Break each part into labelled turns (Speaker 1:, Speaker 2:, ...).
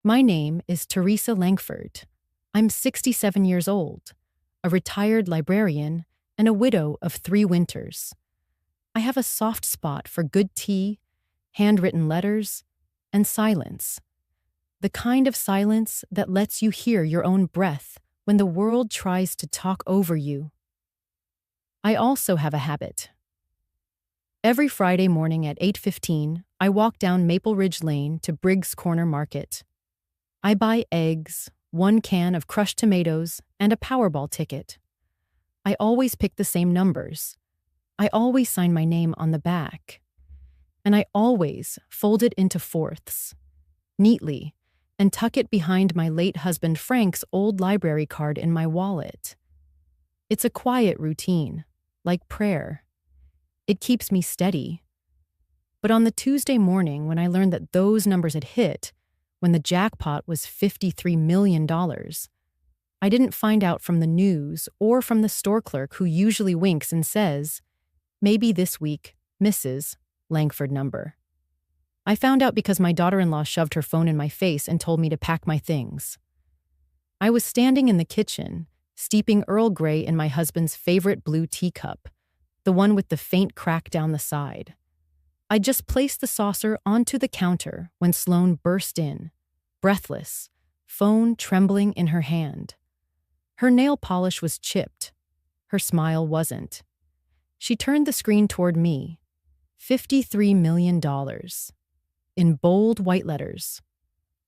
Speaker 1: My name is Teresa Langford. I'm 67 years old, a retired librarian, and a widow of 3 winters. I have a soft spot for good tea, handwritten letters, and silence. The kind of silence that lets you hear your own breath when the world tries to talk over you. I also have a habit. Every Friday morning at 8:15, I walk down Maple Ridge Lane to Briggs Corner Market. I buy eggs, 1 can of crushed tomatoes, and a Powerball ticket. I always pick the same numbers. I always sign my name on the back. And I always fold it into fourths, neatly, and tuck it behind my late husband Frank's old library card in my wallet. It's a quiet routine, like prayer. It keeps me steady. But on the Tuesday morning when I learned that those numbers had hit, when the jackpot was $53 million, I didn't find out from the news or from the store clerk who usually winks and says, "Maybe this week, Mrs. Langford number." I found out because my daughter-in-law shoved her phone in my face and told me to pack my things. I was standing in the kitchen, steeping Earl Grey in my husband's favorite blue teacup, the one with the faint crack down the side. I just placed the saucer onto the counter when Sloane burst in, breathless, phone trembling in her hand. Her nail polish was chipped. Her smile wasn't. She turned the screen toward me. $53 million. In bold white letters.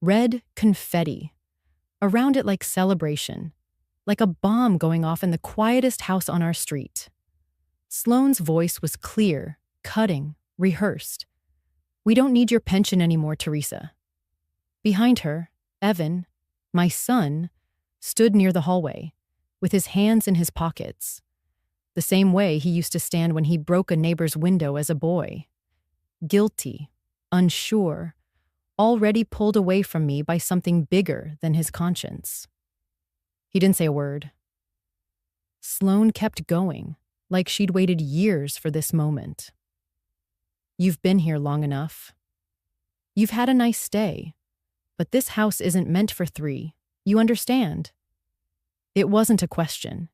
Speaker 1: Red confetti. Around it like celebration. Like a bomb going off in the quietest house on our street. Sloane's voice was clear, cutting, rehearsed. "We don't need your pension anymore, Teresa." Behind her, Evan, my son, stood near the hallway, with his hands in his pockets, the same way he used to stand when he broke a neighbor's window as a boy. Guilty, unsure, already pulled away from me by something bigger than his conscience. He didn't say a word. Sloane kept going, like she'd waited years for this moment. "You've been here long enough. You've had a nice stay, but this house isn't meant for 3. You understand?" It wasn't a question.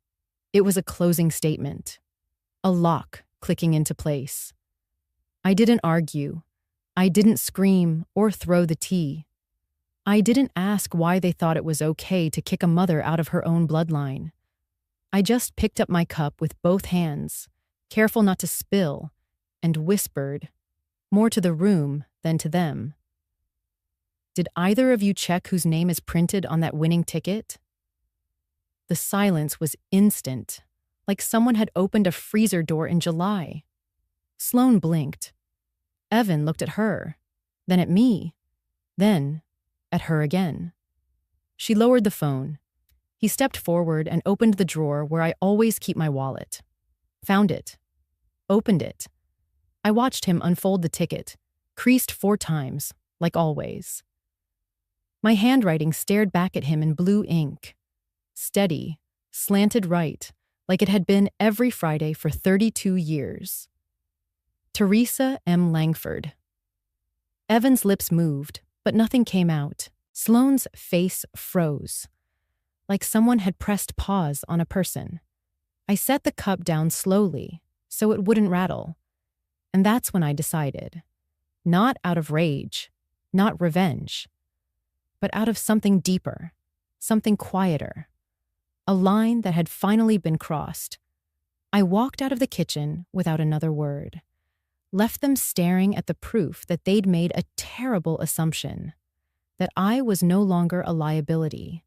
Speaker 1: It was a closing statement. A lock clicking into place. I didn't argue. I didn't scream or throw the tea. I didn't ask why they thought it was okay to kick a mother out of her own bloodline. I just picked up my cup with both hands, careful not to spill, and whispered, more to the room than to them. "Did either of you check whose name is printed on that winning ticket?" The silence was instant, like someone had opened a freezer door in July. Sloane blinked. Evan looked at her, then at me, then at her again. She lowered the phone. He stepped forward and opened the drawer where I always keep my wallet. Found it. Opened it. I watched him unfold the ticket, creased 4 times, like always. My handwriting stared back at him in blue ink. Steady, slanted right, like it had been every Friday for 32 years. Teresa M. Langford. Evan's lips moved, but nothing came out. Sloane's face froze, like someone had pressed pause on a person. I set the cup down slowly, so it wouldn't rattle. And that's when I decided. Not out of rage, not revenge, but out of something deeper, something quieter. A line that had finally been crossed. I walked out of the kitchen without another word. Left them staring at the proof that they'd made a terrible assumption. That I was no longer a liability.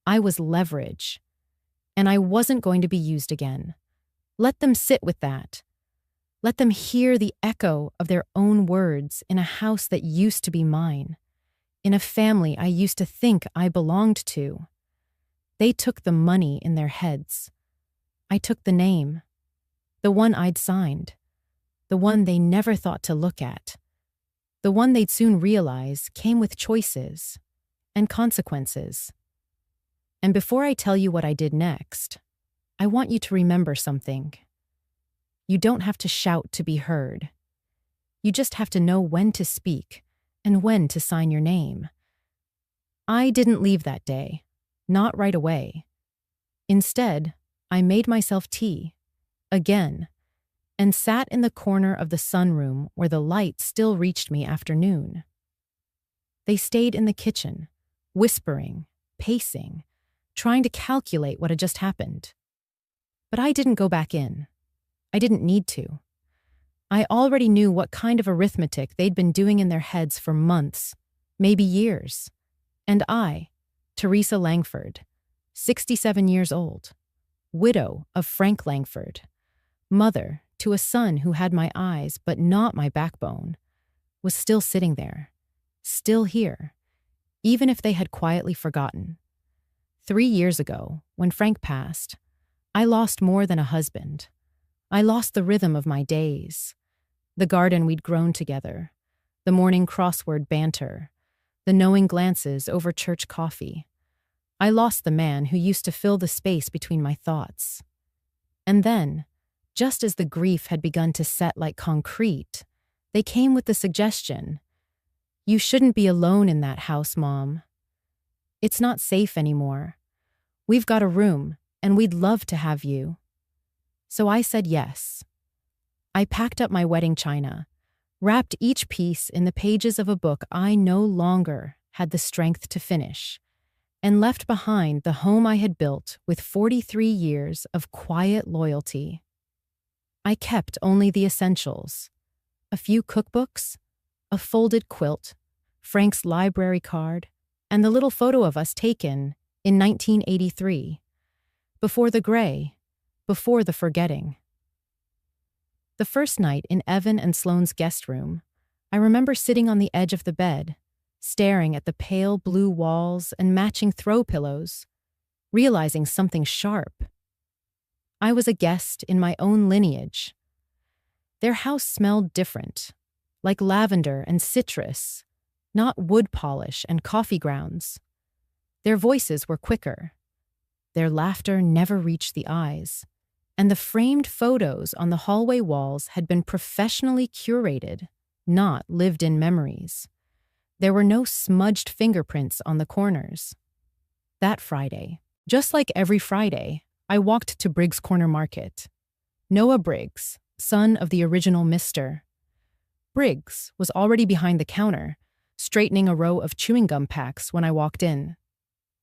Speaker 1: I was leverage. And I wasn't going to be used again. Let them sit with that. Let them hear the echo of their own words in a house that used to be mine. In a family I used to think I belonged to. They took the money in their heads. I took the name. The one I'd signed. The one they never thought to look at. The one they'd soon realize came with choices and consequences. And before I tell you what I did next, I want you to remember something. You don't have to shout to be heard. You just have to know when to speak and when to sign your name. I didn't leave that day. Not right away. Instead, I made myself tea. Again. And sat in the corner of the sunroom where the light still reached me after noon. They stayed in the kitchen, whispering, pacing, trying to calculate what had just happened. But I didn't go back in. I didn't need to. I already knew what kind of arithmetic they'd been doing in their heads for months, maybe years. And I, Teresa Langford, 67 years old, widow of Frank Langford, mother to a son who had my eyes but not my backbone, was still sitting there, still here, even if they had quietly forgotten. 3 years ago, when Frank passed, I lost more than a husband. I lost the rhythm of my days, the garden we'd grown together, the morning crossword banter, the knowing glances over church coffee. I lost the man who used to fill the space between my thoughts. And then, just as the grief had begun to set like concrete, they came with the suggestion, "You shouldn't be alone in that house, Mom. It's not safe anymore. We've got a room, and we'd love to have you." So I said yes. I packed up my wedding china, wrapped each piece in the pages of a book I no longer had the strength to finish, and left behind the home I had built with 43 years of quiet loyalty. I kept only the essentials: a few cookbooks, a folded quilt, Frank's library card, and the little photo of us taken in 1983, before the gray, before the forgetting. The first night in Evan and Sloane's guest room, I remember sitting on the edge of the bed, staring at the pale blue walls and matching throw pillows, realizing something sharp. I was a guest in my own lineage. Their house smelled different, like lavender and citrus, not wood polish and coffee grounds. Their voices were quicker. Their laughter never reached the eyes, and the framed photos on the hallway walls had been professionally curated, not lived-in memories. There were no smudged fingerprints on the corners. That Friday, just like every Friday, I walked to Briggs Corner Market. Noah Briggs, son of the original Mr. Briggs, was already behind the counter, straightening a row of chewing gum packs when I walked in.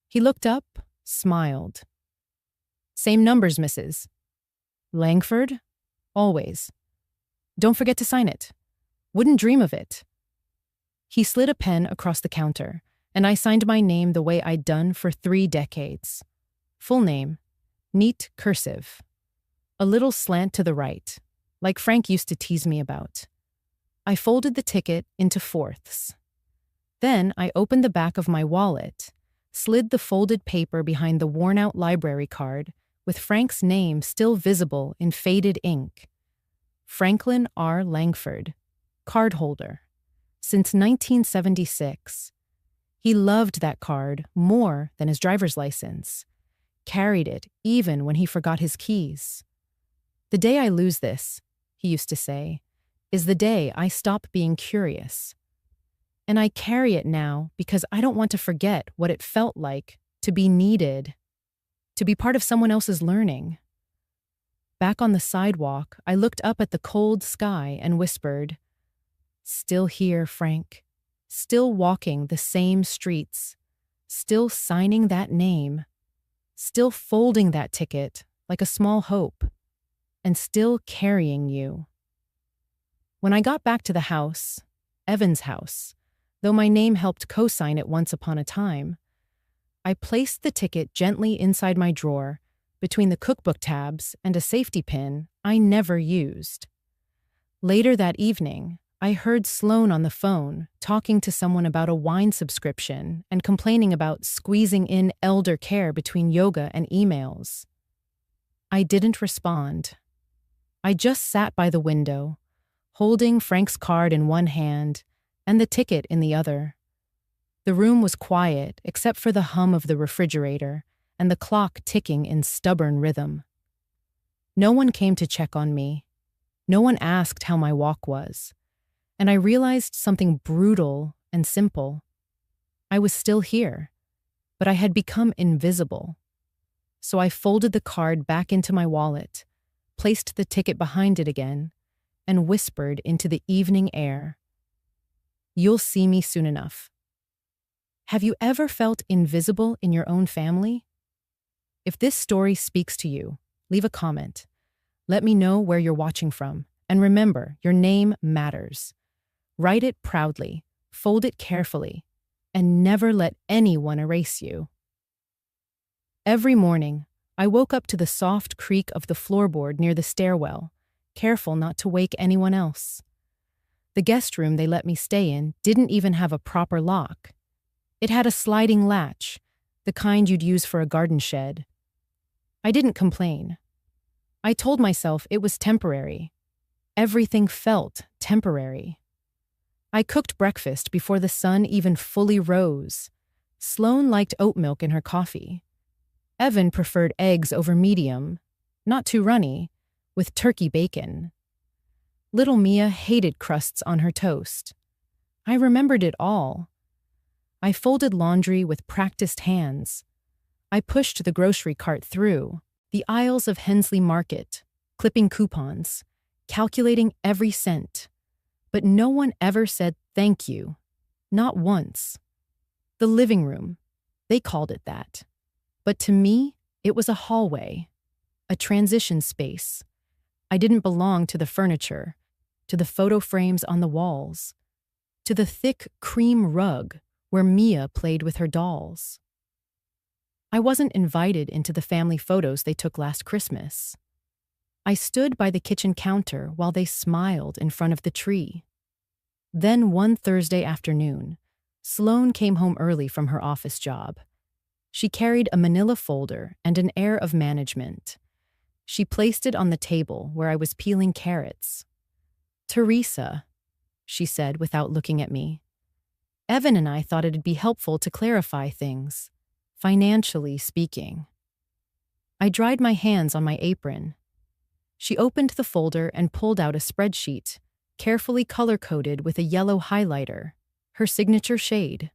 Speaker 1: He looked up, smiled. "Same numbers, Mrs. Langford? Always. Don't forget to sign it. Wouldn't dream of it." He slid a pen across the counter, and I signed my name the way I'd done for 3 decades. Full name, neat cursive. A little slant to the right, like Frank used to tease me about. I folded the ticket into fourths. Then I opened the back of my wallet, slid the folded paper behind the worn-out library card, with Frank's name still visible in faded ink. Franklin R. Langford, cardholder, since 1976. He loved that card more than his driver's license, carried it even when he forgot his keys. "The day I lose this," he used to say, "is the day I stop being curious." And I carry it now because I don't want to forget what it felt like to be needed, to be part of someone else's learning. Back on the sidewalk, I looked up at the cold sky and whispered, "Still here, Frank. Still walking the same streets. Still signing that name. Still folding that ticket like a small hope. And still carrying you." When I got back to the house, Evan's house, though my name helped co-sign it once upon a time, I placed the ticket gently inside my drawer, between the cookbook tabs and a safety pin I never used. Later that evening, I heard Sloane on the phone talking to someone about a wine subscription and complaining about squeezing in elder care between yoga and emails. I didn't respond. I just sat by the window, holding Frank's card in one hand and the ticket in the other. The room was quiet except for the hum of the refrigerator and the clock ticking in stubborn rhythm. No one came to check on me. No one asked how my walk was. And I realized something brutal and simple. I was still here, but I had become invisible. So I folded the card back into my wallet, placed the ticket behind it again, and whispered into the evening air, "You'll see me soon enough." Have you ever felt invisible in your own family? If this story speaks to you, leave a comment. Let me know where you're watching from. And remember, your name matters. Write it proudly, fold it carefully, and never let anyone erase you. Every morning, I woke up to the soft creak of the floorboard near the stairwell, careful not to wake anyone else. The guest room they let me stay in didn't even have a proper lock. It had a sliding latch, the kind you'd use for a garden shed. I didn't complain. I told myself it was temporary. Everything felt temporary. I cooked breakfast before the sun even fully rose. Sloane liked oat milk in her coffee. Evan preferred eggs over medium, not too runny, with turkey bacon. Little Mia hated crusts on her toast. I remembered it all. I folded laundry with practiced hands. I pushed the grocery cart through the aisles of Hensley Market, clipping coupons, calculating every cent. But no one ever said thank you. Not once. The living room, they called it that. But to me, it was a hallway, a transition space. I didn't belong to the furniture, to the photo frames on the walls, to the thick cream rug where Mia played with her dolls. I wasn't invited into the family photos they took last Christmas. I stood by the kitchen counter while they smiled in front of the tree. Then one Thursday afternoon, Sloane came home early from her office job. She carried a manila folder and an air of management. She placed it on the table where I was peeling carrots. "Teresa," she said without looking at me. "Evan and I thought it'd be helpful to clarify things, financially speaking." I dried my hands on my apron. She opened the folder and pulled out a spreadsheet, carefully color-coded with a yellow highlighter, her signature shade.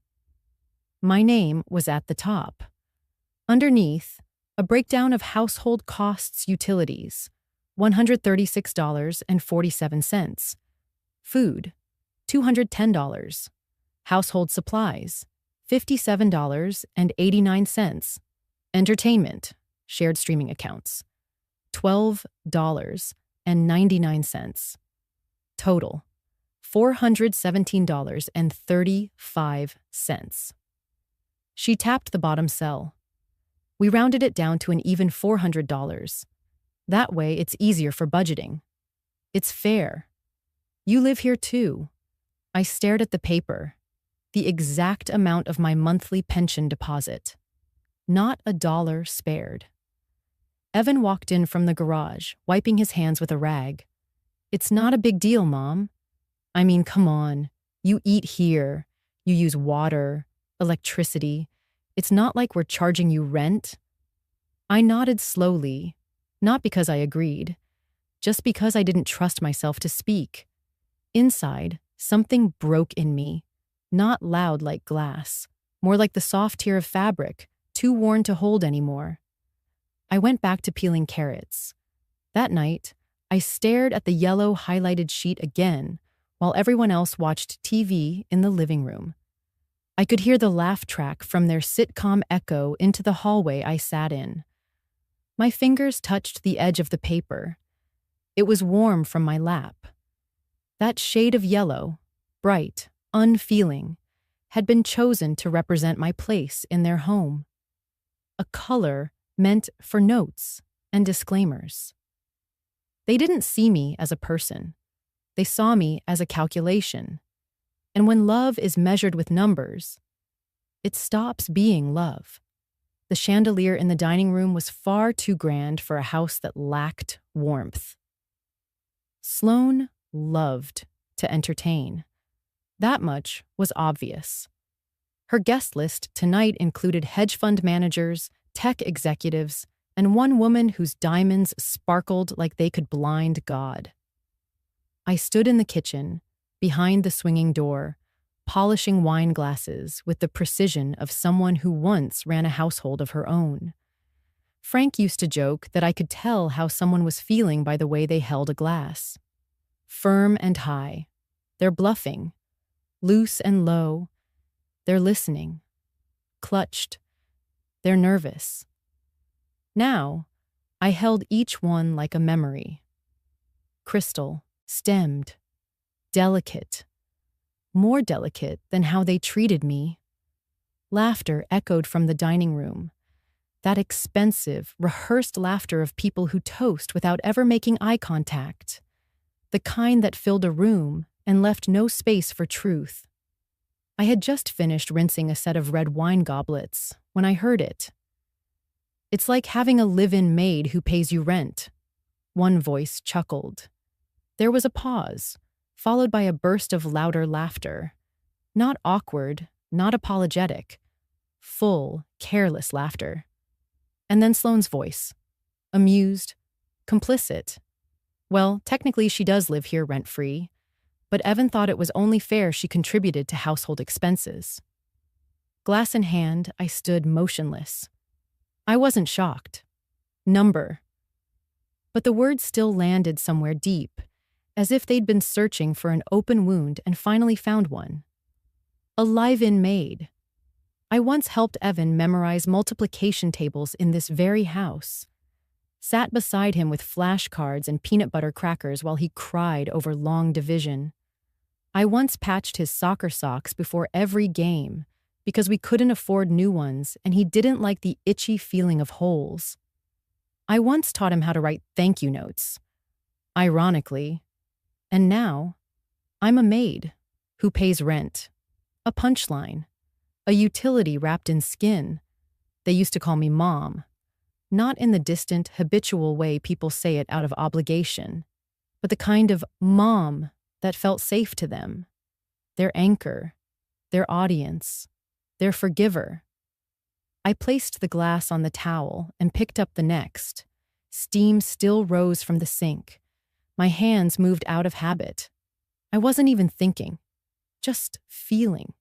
Speaker 1: My name was at the top. Underneath, a breakdown of household costs utilities, $136.47. Food, $210. Household supplies, $57.89. Entertainment, shared streaming accounts, $12.99. Total, $417.35. She tapped the bottom cell. We rounded it down to an even $400. That way, it's easier for budgeting. It's fair. You live here too. I stared at the paper. The exact amount of my monthly pension deposit. Not a dollar spared. Evan walked in from the garage, wiping his hands with a rag. "It's not a big deal, Mom. I mean, come on. You eat here. You use water, electricity. It's not like we're charging you rent." I nodded slowly, not because I agreed, just because I didn't trust myself to speak. Inside, something broke in me, not loud like glass, more like the soft tear of fabric, too worn to hold anymore. I went back to peeling carrots. That night, I stared at the yellow highlighted sheet again while everyone else watched TV in the living room. I could hear the laugh track from their sitcom echo into the hallway I sat in. My fingers touched the edge of the paper. It was warm from my lap. That shade of yellow, bright, unfeeling, had been chosen to represent my place in their home. A color meant for notes and disclaimers. They didn't see me as a person. They saw me as a calculation. And when love is measured with numbers, it stops being love. The chandelier in the dining room was far too grand for a house that lacked warmth. Sloane loved to entertain. That much was obvious. Her guest list tonight included hedge fund managers, tech executives, and one woman whose diamonds sparkled like they could blind God. I stood in the kitchen, behind the swinging door, polishing wine glasses with the precision of someone who once ran a household of her own. Frank used to joke that I could tell how someone was feeling by the way they held a glass. Firm and high. They're bluffing. Loose and low. They're listening. Clutched. They're nervous. Now, I held each one like a memory. Crystal, stemmed, delicate. More delicate than how they treated me. Laughter echoed from the dining room. That expensive, rehearsed laughter of people who toast without ever making eye contact. The kind that filled a room and left no space for truth. I had just finished rinsing a set of red wine goblets when I heard it. It's like having a live-in maid who pays you rent. One voice chuckled. There was a pause, followed by a burst of louder laughter. Not awkward, not apologetic. Full, careless laughter. And then Sloane's voice. Amused, complicit. Well, technically she does live here rent-free, but Evan thought it was only fair she contributed to household expenses. Glass in hand, I stood motionless. I wasn't shocked. Number. But the words still landed somewhere deep, as if they'd been searching for an open wound and finally found one. A live-in maid. I once helped Evan memorize multiplication tables in this very house. Sat beside him with flashcards and peanut butter crackers while he cried over long division. I once patched his soccer socks before every game because we couldn't afford new ones and he didn't like the itchy feeling of holes. I once taught him how to write thank you notes. Ironically. And now, I'm a maid who pays rent, a punchline, a utility wrapped in skin. They used to call me Mom, not in the distant, habitual way people say it out of obligation, but the kind of mom that felt safe to them. Their anchor, their audience, their forgiver. I placed the glass on the towel and picked up the next. Steam still rose from the sink. My hands moved out of habit. I wasn't even thinking, just feeling.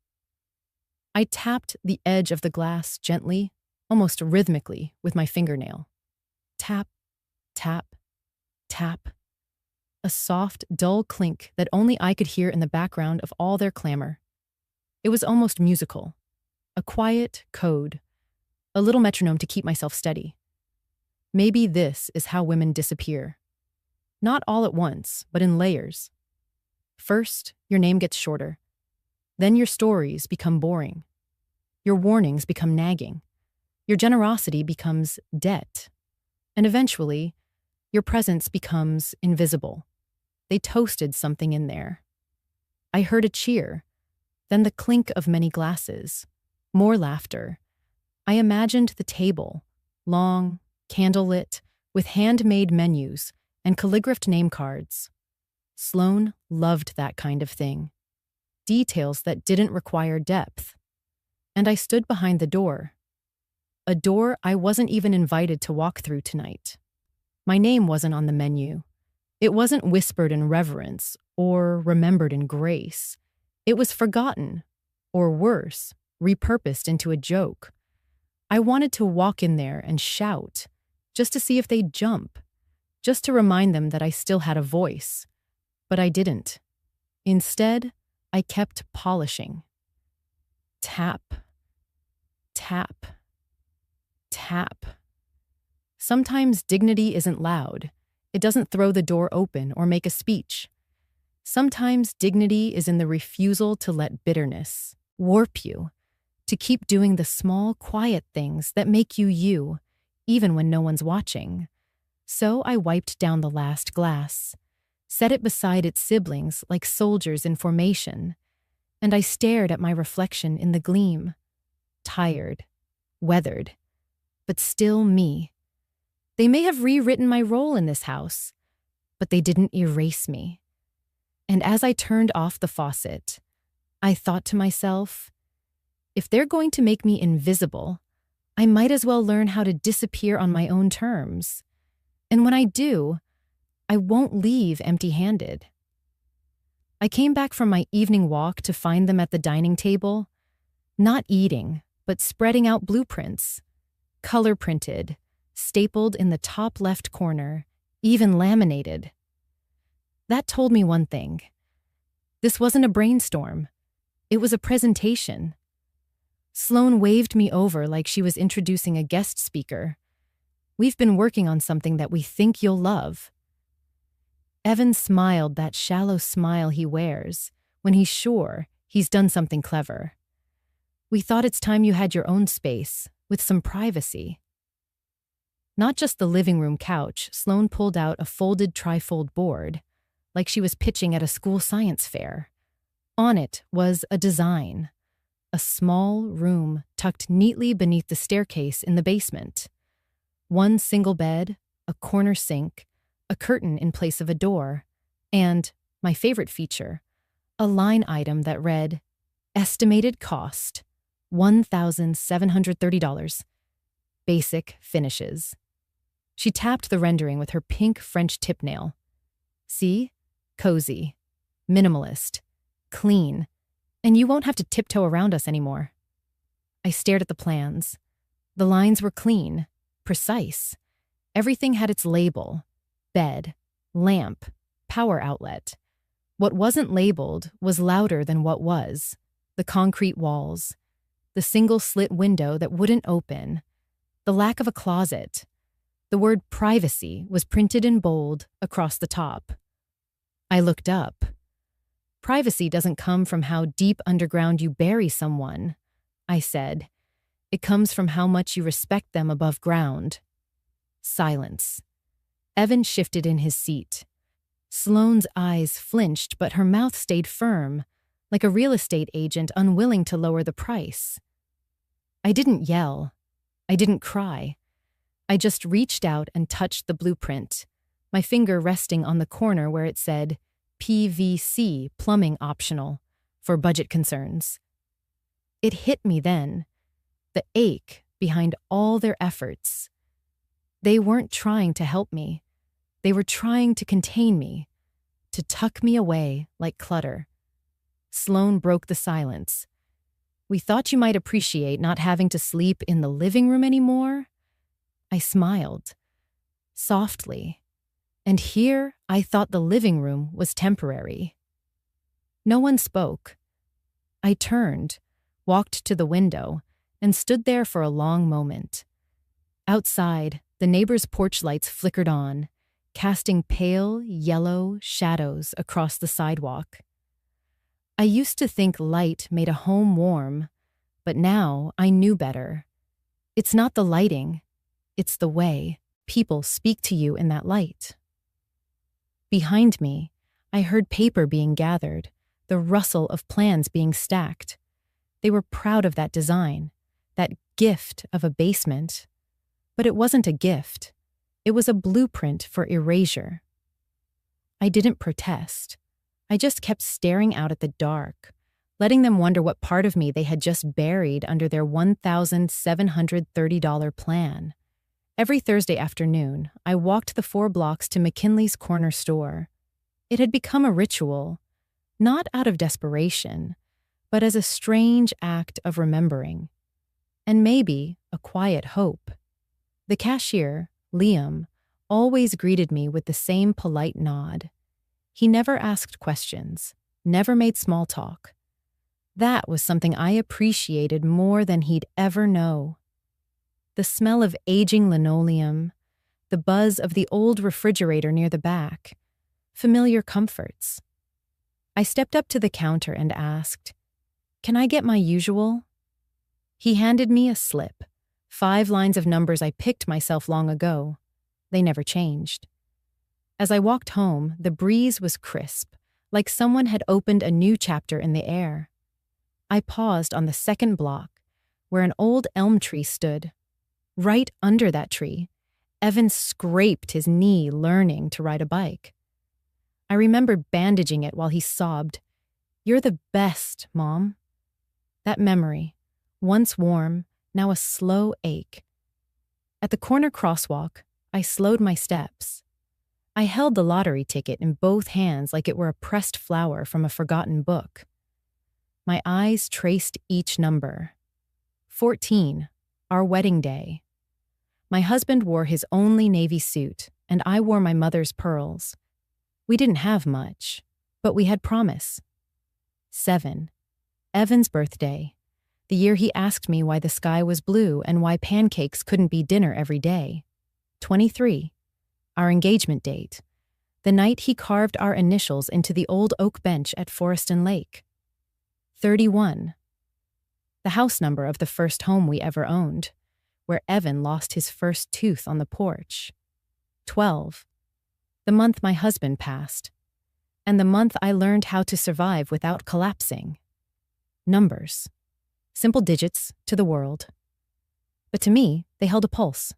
Speaker 1: I tapped the edge of the glass gently, almost rhythmically, with my fingernail. Tap, tap, tap. A soft, dull clink that only I could hear in the background of all their clamor. It was almost musical. A quiet code. A little metronome to keep myself steady. Maybe this is how women disappear. Not all at once, but in layers. First, your name gets shorter. Then your stories become boring. Your warnings become nagging. Your generosity becomes debt. And eventually, your presence becomes invisible. They toasted something in there. I heard a cheer, then the clink of many glasses, more laughter. I imagined the table, long, candlelit, with handmade menus and calligraphed name cards. Sloane loved that kind of thing. Details that didn't require depth. And I stood behind the door. A door I wasn't even invited to walk through tonight. My name wasn't on the menu. It wasn't whispered in reverence or remembered in grace. It was forgotten, or worse, repurposed into a joke. I wanted to walk in there and shout, just to see if they'd jump, just to remind them that I still had a voice. But I didn't. Instead, I kept polishing. Tap, tap, tap. Sometimes dignity isn't loud. It doesn't throw the door open or make a speech. Sometimes dignity is in the refusal to let bitterness warp you, to keep doing the small, quiet things that make you you, even when no one's watching. So I wiped down the last glass, set it beside its siblings like soldiers in formation, and I stared at my reflection in the gleam. Tired, weathered, but still me. They may have rewritten my role in this house, but they didn't erase me. And as I turned off the faucet, I thought to myself, if they're going to make me invisible, I might as well learn how to disappear on my own terms. And when I do, I won't leave empty-handed. I came back from my evening walk to find them at the dining table, not eating, but spreading out blueprints, color printed, stapled in the top left corner, even laminated. That told me one thing. This wasn't a brainstorm. It was a presentation. Sloane waved me over like she was introducing a guest speaker. We've been working on something that we think you'll love. Evan smiled that shallow smile he wears when he's sure he's done something clever. We thought it's time you had your own space, with some privacy. Not just the living room couch, Sloane pulled out a folded trifold board, like she was pitching at a school science fair. On it was a design, a small room tucked neatly beneath the staircase in the basement. One single bed, a corner sink, a curtain in place of a door, and, my favorite feature, a line item that read, "Estimated cost, $1,730. Basic finishes." She tapped the rendering with her pink French tip nail. See? Cozy, minimalist, clean, and you won't have to tiptoe around us anymore. I stared at the plans. The lines were clean, precise. Everything had its label: bed, lamp, power outlet. What wasn't labeled was louder than what was: the concrete walls, the single slit window that wouldn't open, the lack of a closet. The word privacy was printed in bold across the top. I looked up. Privacy doesn't come from how deep underground you bury someone, I said. It comes from how much you respect them above ground. Silence. Evan shifted in his seat. Sloane's eyes flinched, but her mouth stayed firm, like a real estate agent unwilling to lower the price. I didn't yell. I didn't cry. I just reached out and touched the blueprint, my finger resting on the corner where it said PVC plumbing optional for budget concerns. It hit me then, the ache behind all their efforts. They weren't trying to help me. They were trying to contain me, to tuck me away like clutter. Sloane broke the silence. "We thought you might appreciate not having to sleep in the living room anymore." I smiled, softly, and here I thought the living room was temporary. No one spoke. I turned, walked to the window, and stood there for a long moment. Outside, the neighbor's porch lights flickered on, casting pale, yellow shadows across the sidewalk. I used to think light made a home warm, but now I knew better. It's not the lighting. It's the way people speak to you in that light. Behind me, I heard paper being gathered, the rustle of plans being stacked. They were proud of that design, that gift of a basement. But it wasn't a gift. It was a blueprint for erasure. I didn't protest. I just kept staring out at the dark, letting them wonder what part of me they had just buried under their $1,730 plan. Every Thursday afternoon, I walked the 4 blocks to McKinley's corner store. It had become a ritual, not out of desperation, but as a strange act of remembering, and maybe a quiet hope. The cashier, Liam, always greeted me with the same polite nod. He never asked questions, never made small talk. That was something I appreciated more than he'd ever know. The smell of aging linoleum, the buzz of the old refrigerator near the back, familiar comforts. I stepped up to the counter and asked, "Can I get my usual?" He handed me a slip, 5 lines of numbers I picked myself long ago. They never changed. As I walked home, the breeze was crisp, like someone had opened a new chapter in the air. I paused on the 2nd block, where an old elm tree stood. Right under that tree, Evan scraped his knee learning to ride a bike. I remember bandaging it while he sobbed, "You're the best, Mom." That memory, once warm, now a slow ache. At the corner crosswalk, I slowed my steps. I held the lottery ticket in both hands like it were a pressed flower from a forgotten book. My eyes traced each number. 14, our wedding day. My husband wore his only navy suit, and I wore my mother's pearls. We didn't have much, but we had promise. 7, Evan's birthday, the year he asked me why the sky was blue and why pancakes couldn't be dinner every day. 23, our engagement date, the night he carved our initials into the old oak bench at Foreston Lake. 31, the house number of the first home we ever owned, where Evan lost his first tooth on the porch. 12, the month my husband passed, and the month I learned how to survive without collapsing. Numbers. Simple digits to the world. But to me, they held a pulse,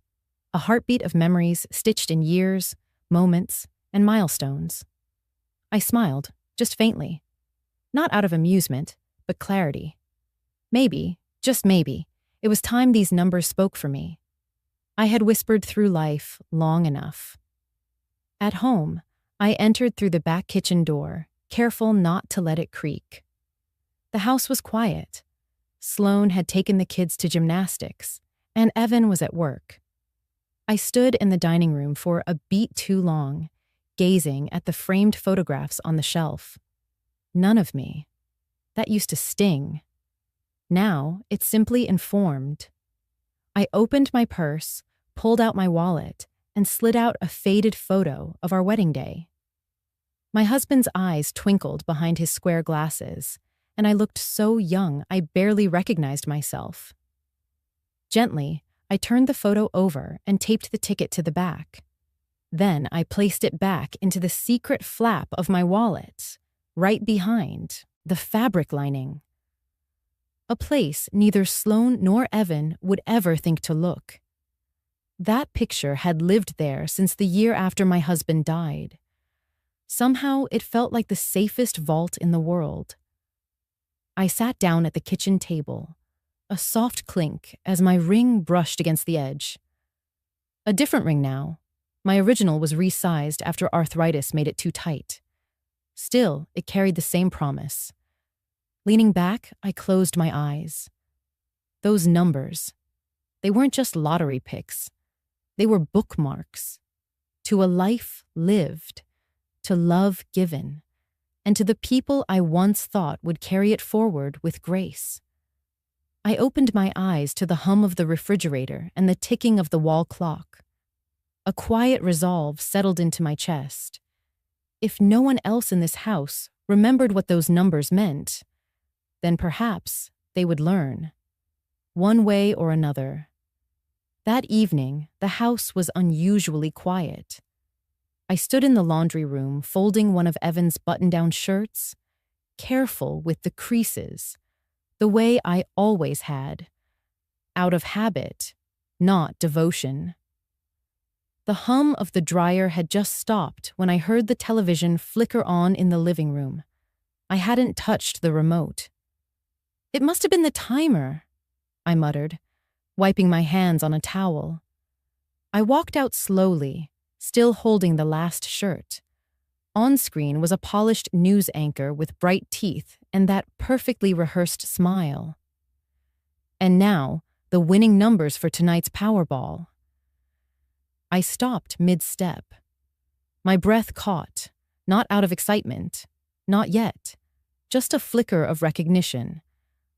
Speaker 1: a heartbeat of memories stitched in years, moments, and milestones. I smiled, just faintly. Not out of amusement, but clarity. Maybe, just maybe, it was time these numbers spoke for me. I had whispered through life long enough. At home, I entered through the back kitchen door, careful not to let it creak. The house was quiet. Sloane had taken the kids to gymnastics, and Evan was at work. I stood in the dining room for a beat too long, gazing at the framed photographs on the shelf. None of me. That used to sting. Now, it simply informed. I opened my purse, pulled out my wallet, and slid out a faded photo of our wedding day. My husband's eyes twinkled behind his square glasses, and I looked so young I barely recognized myself. Gently, I turned the photo over and taped the ticket to the back. Then I placed it back into the secret flap of my wallet, right behind the fabric lining. A place neither Sloane nor Evan would ever think to look. That picture had lived there since the year after my husband died. Somehow it felt like the safest vault in the world. I sat down at the kitchen table, a soft clink as my ring brushed against the edge. A different ring now. My original was resized after arthritis made it too tight. Still, it carried the same promise. Leaning back, I closed my eyes. Those numbers, they weren't just lottery picks. They were bookmarks. To a life lived, to love given, and to the people I once thought would carry it forward with grace. I opened my eyes to the hum of the refrigerator and the ticking of the wall clock. A quiet resolve settled into my chest. If no one else in this house remembered what those numbers meant, then perhaps they would learn. One way or another. That evening, the house was unusually quiet. I stood in the laundry room, folding one of Evan's button-down shirts, careful with the creases, the way I always had, out of habit, not devotion. The hum of the dryer had just stopped when I heard the television flicker on in the living room. I hadn't touched the remote. "It must have been the timer," I muttered, wiping my hands on a towel. I walked out slowly, still holding the last shirt. On screen was a polished news anchor with bright teeth and that perfectly rehearsed smile. And now, the winning numbers for tonight's Powerball. I stopped mid-step. My breath caught, not out of excitement, not yet, just a flicker of recognition,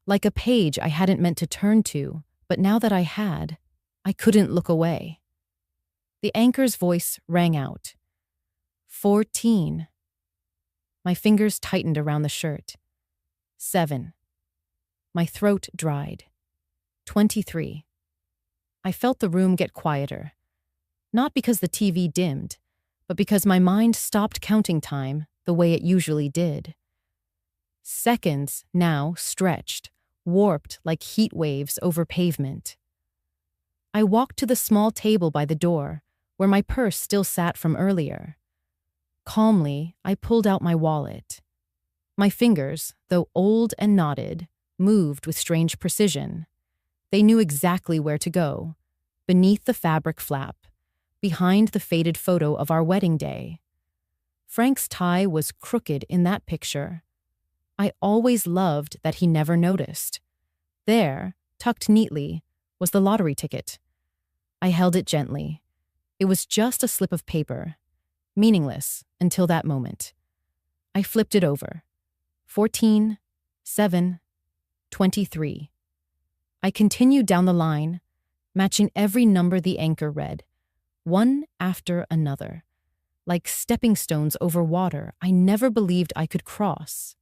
Speaker 1: like a page I hadn't meant to turn to, but now that I had, I couldn't look away. The anchor's voice rang out. 14. My fingers tightened around the shirt. 7. My throat dried. 23. I felt the room get quieter. Not because the TV dimmed, but because my mind stopped counting time the way it usually did. Seconds now stretched, warped like heat waves over pavement. I walked to the small table by the door, where my purse still sat from earlier. Calmly, I pulled out my wallet. My fingers, though old and knotted, moved with strange precision. They knew exactly where to go, beneath the fabric flap, behind the faded photo of our wedding day. Frank's tie was crooked in that picture. I always loved that he never noticed. There, tucked neatly, was the lottery ticket. I held it gently. It was just a slip of paper, meaningless until that moment. I flipped it over. 14, 7, 23. I continued down the line, matching every number the anchor read, one after another. Like stepping stones over water I never believed I could cross.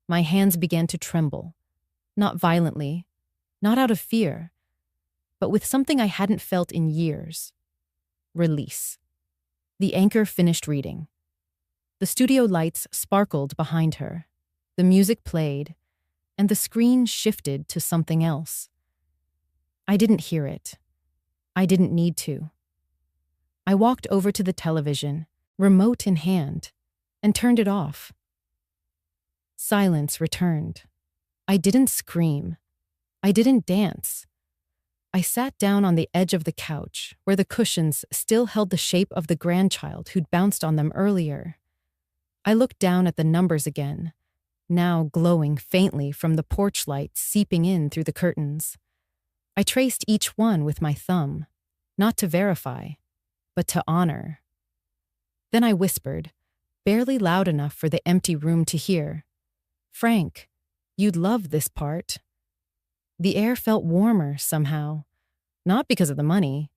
Speaker 1: My hands began to tremble, not violently, not out of fear, but with something I hadn't felt in years. Release. The anchor finished reading. The studio lights sparkled behind her. The music played, and the screen shifted to something else. I didn't hear it. I didn't need to. I walked over to the television, remote in hand, and turned it off. Silence returned. I didn't scream. I didn't dance. I sat down on the edge of the couch, where the cushions still held the shape of the grandchild who'd bounced on them earlier. I looked down at the numbers again, now glowing faintly from the porch light seeping in through the curtains. I traced each one with my thumb, not to verify, but to honor. Then I whispered, barely loud enough for the empty room to hear, "Frank, you'd love this part." The air felt warmer somehow, not because of the money,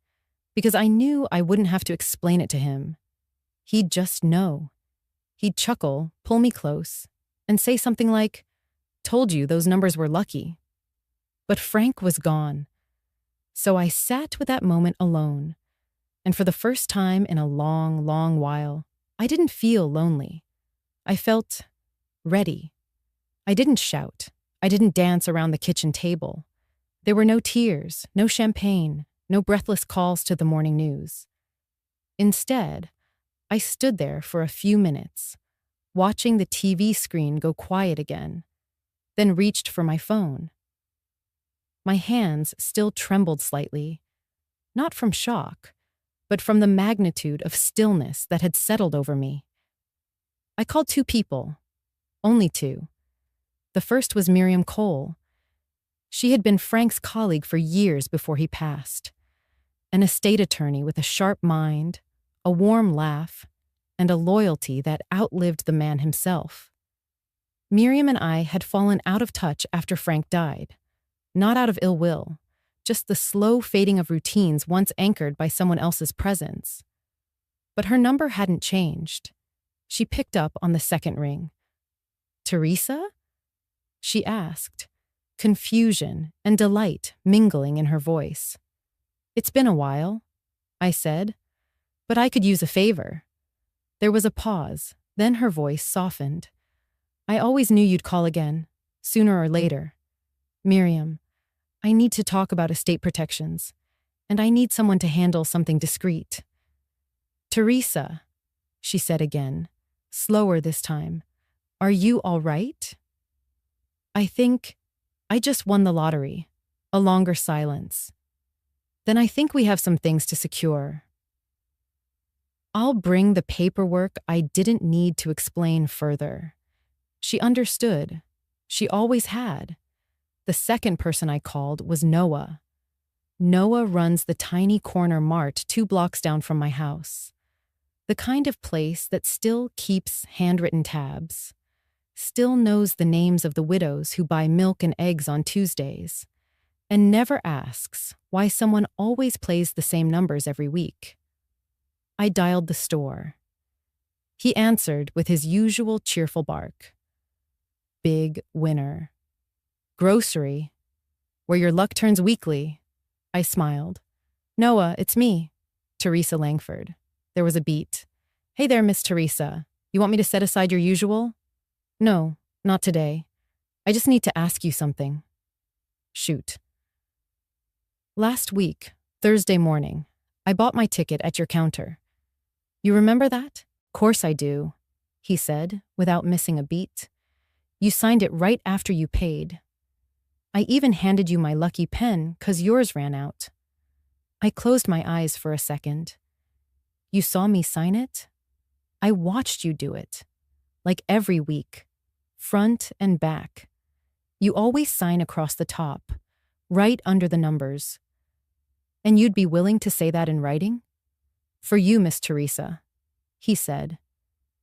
Speaker 1: because I knew I wouldn't have to explain it to him. He'd just know. He'd chuckle, pull me close, and say something like, "Told you those numbers were lucky." But Frank was gone. So I sat with that moment alone. And for the first time in a long, long while, I didn't feel lonely. I felt ready. I didn't shout. I didn't dance around the kitchen table. There were no tears, no champagne, no breathless calls to the morning news. Instead, I stood there for a few minutes, watching the TV screen go quiet again, then reached for my phone. My hands still trembled slightly, not from shock, but from the magnitude of stillness that had settled over me. I called 2 people, only 2. The first was Miriam Cole. She had been Frank's colleague for years before he passed, an estate attorney with a sharp mind, a warm laugh, and a loyalty that outlived the man himself. Miriam and I had fallen out of touch after Frank died, not out of ill will, just the slow fading of routines once anchored by someone else's presence. But her number hadn't changed. She picked up on the second ring. "Teresa?" she asked, confusion and delight mingling in her voice. "It's been a while," I said, "but I could use a favor." There was a pause, then her voice softened. "I always knew you'd call again, sooner or later. Miriam, I need to talk about estate protections, and I need someone to handle something discreet." "Teresa," she said again, slower this time, "are you all right?" "I think I just won the lottery." A longer silence. "Then I think we have some things to secure." I'll bring the paperwork I didn't need to explain further. She understood. She always had. The second person I called was Noah. Noah runs the tiny corner mart 2 blocks down from my house. The kind of place that still keeps handwritten tabs, still knows the names of the widows who buy milk and eggs on Tuesdays, and never asks why someone always plays the same numbers every week. I dialed the store. He answered with his usual cheerful bark. "Big winner." "Grocery, where your luck turns weekly," I smiled. "Noah, it's me, Teresa Langford." There was a beat. "Hey there, Miss Teresa. You want me to set aside your usual?" "No, not today. I just need to ask you something." "Shoot." "Last week, Thursday morning, I bought my ticket at your counter. You remember that?" "Course I do," he said, without missing a beat. "You signed it right after you paid. I even handed you my lucky pen 'cause yours ran out." I closed my eyes for a second. You saw me sign it? I watched you do it. Like every week. Front and back. You always sign across the top, right under the numbers. And you'd be willing to say that in writing? For you, Miss Teresa, he said,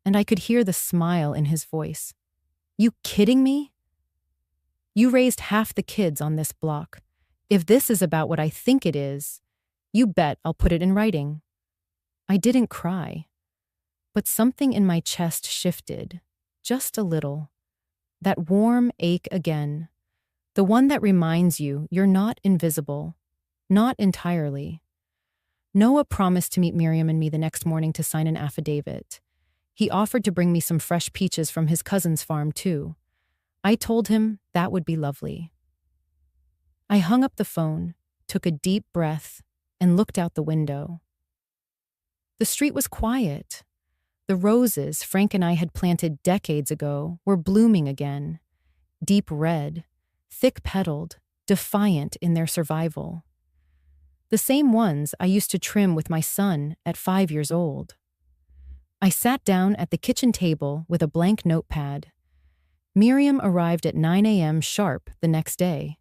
Speaker 1: and I could hear the smile in his voice. You kidding me? You raised half the kids on this block. If this is about what I think it is, you bet I'll put it in writing. I didn't cry, but something in my chest shifted, just a little. That warm ache again, the one that reminds you you're not invisible, not entirely. Noah promised to meet Miriam and me the next morning to sign an affidavit. He offered to bring me some fresh peaches from his cousin's farm, too. I told him that would be lovely. I hung up the phone, took a deep breath, and looked out the window. The street was quiet. The roses Frank and I had planted decades ago were blooming again, deep red, thick-petaled, defiant in their survival. The same ones I used to trim with my son at 5 years old. I sat down at the kitchen table with a blank notepad. Miriam arrived at 9 a.m. sharp the next day,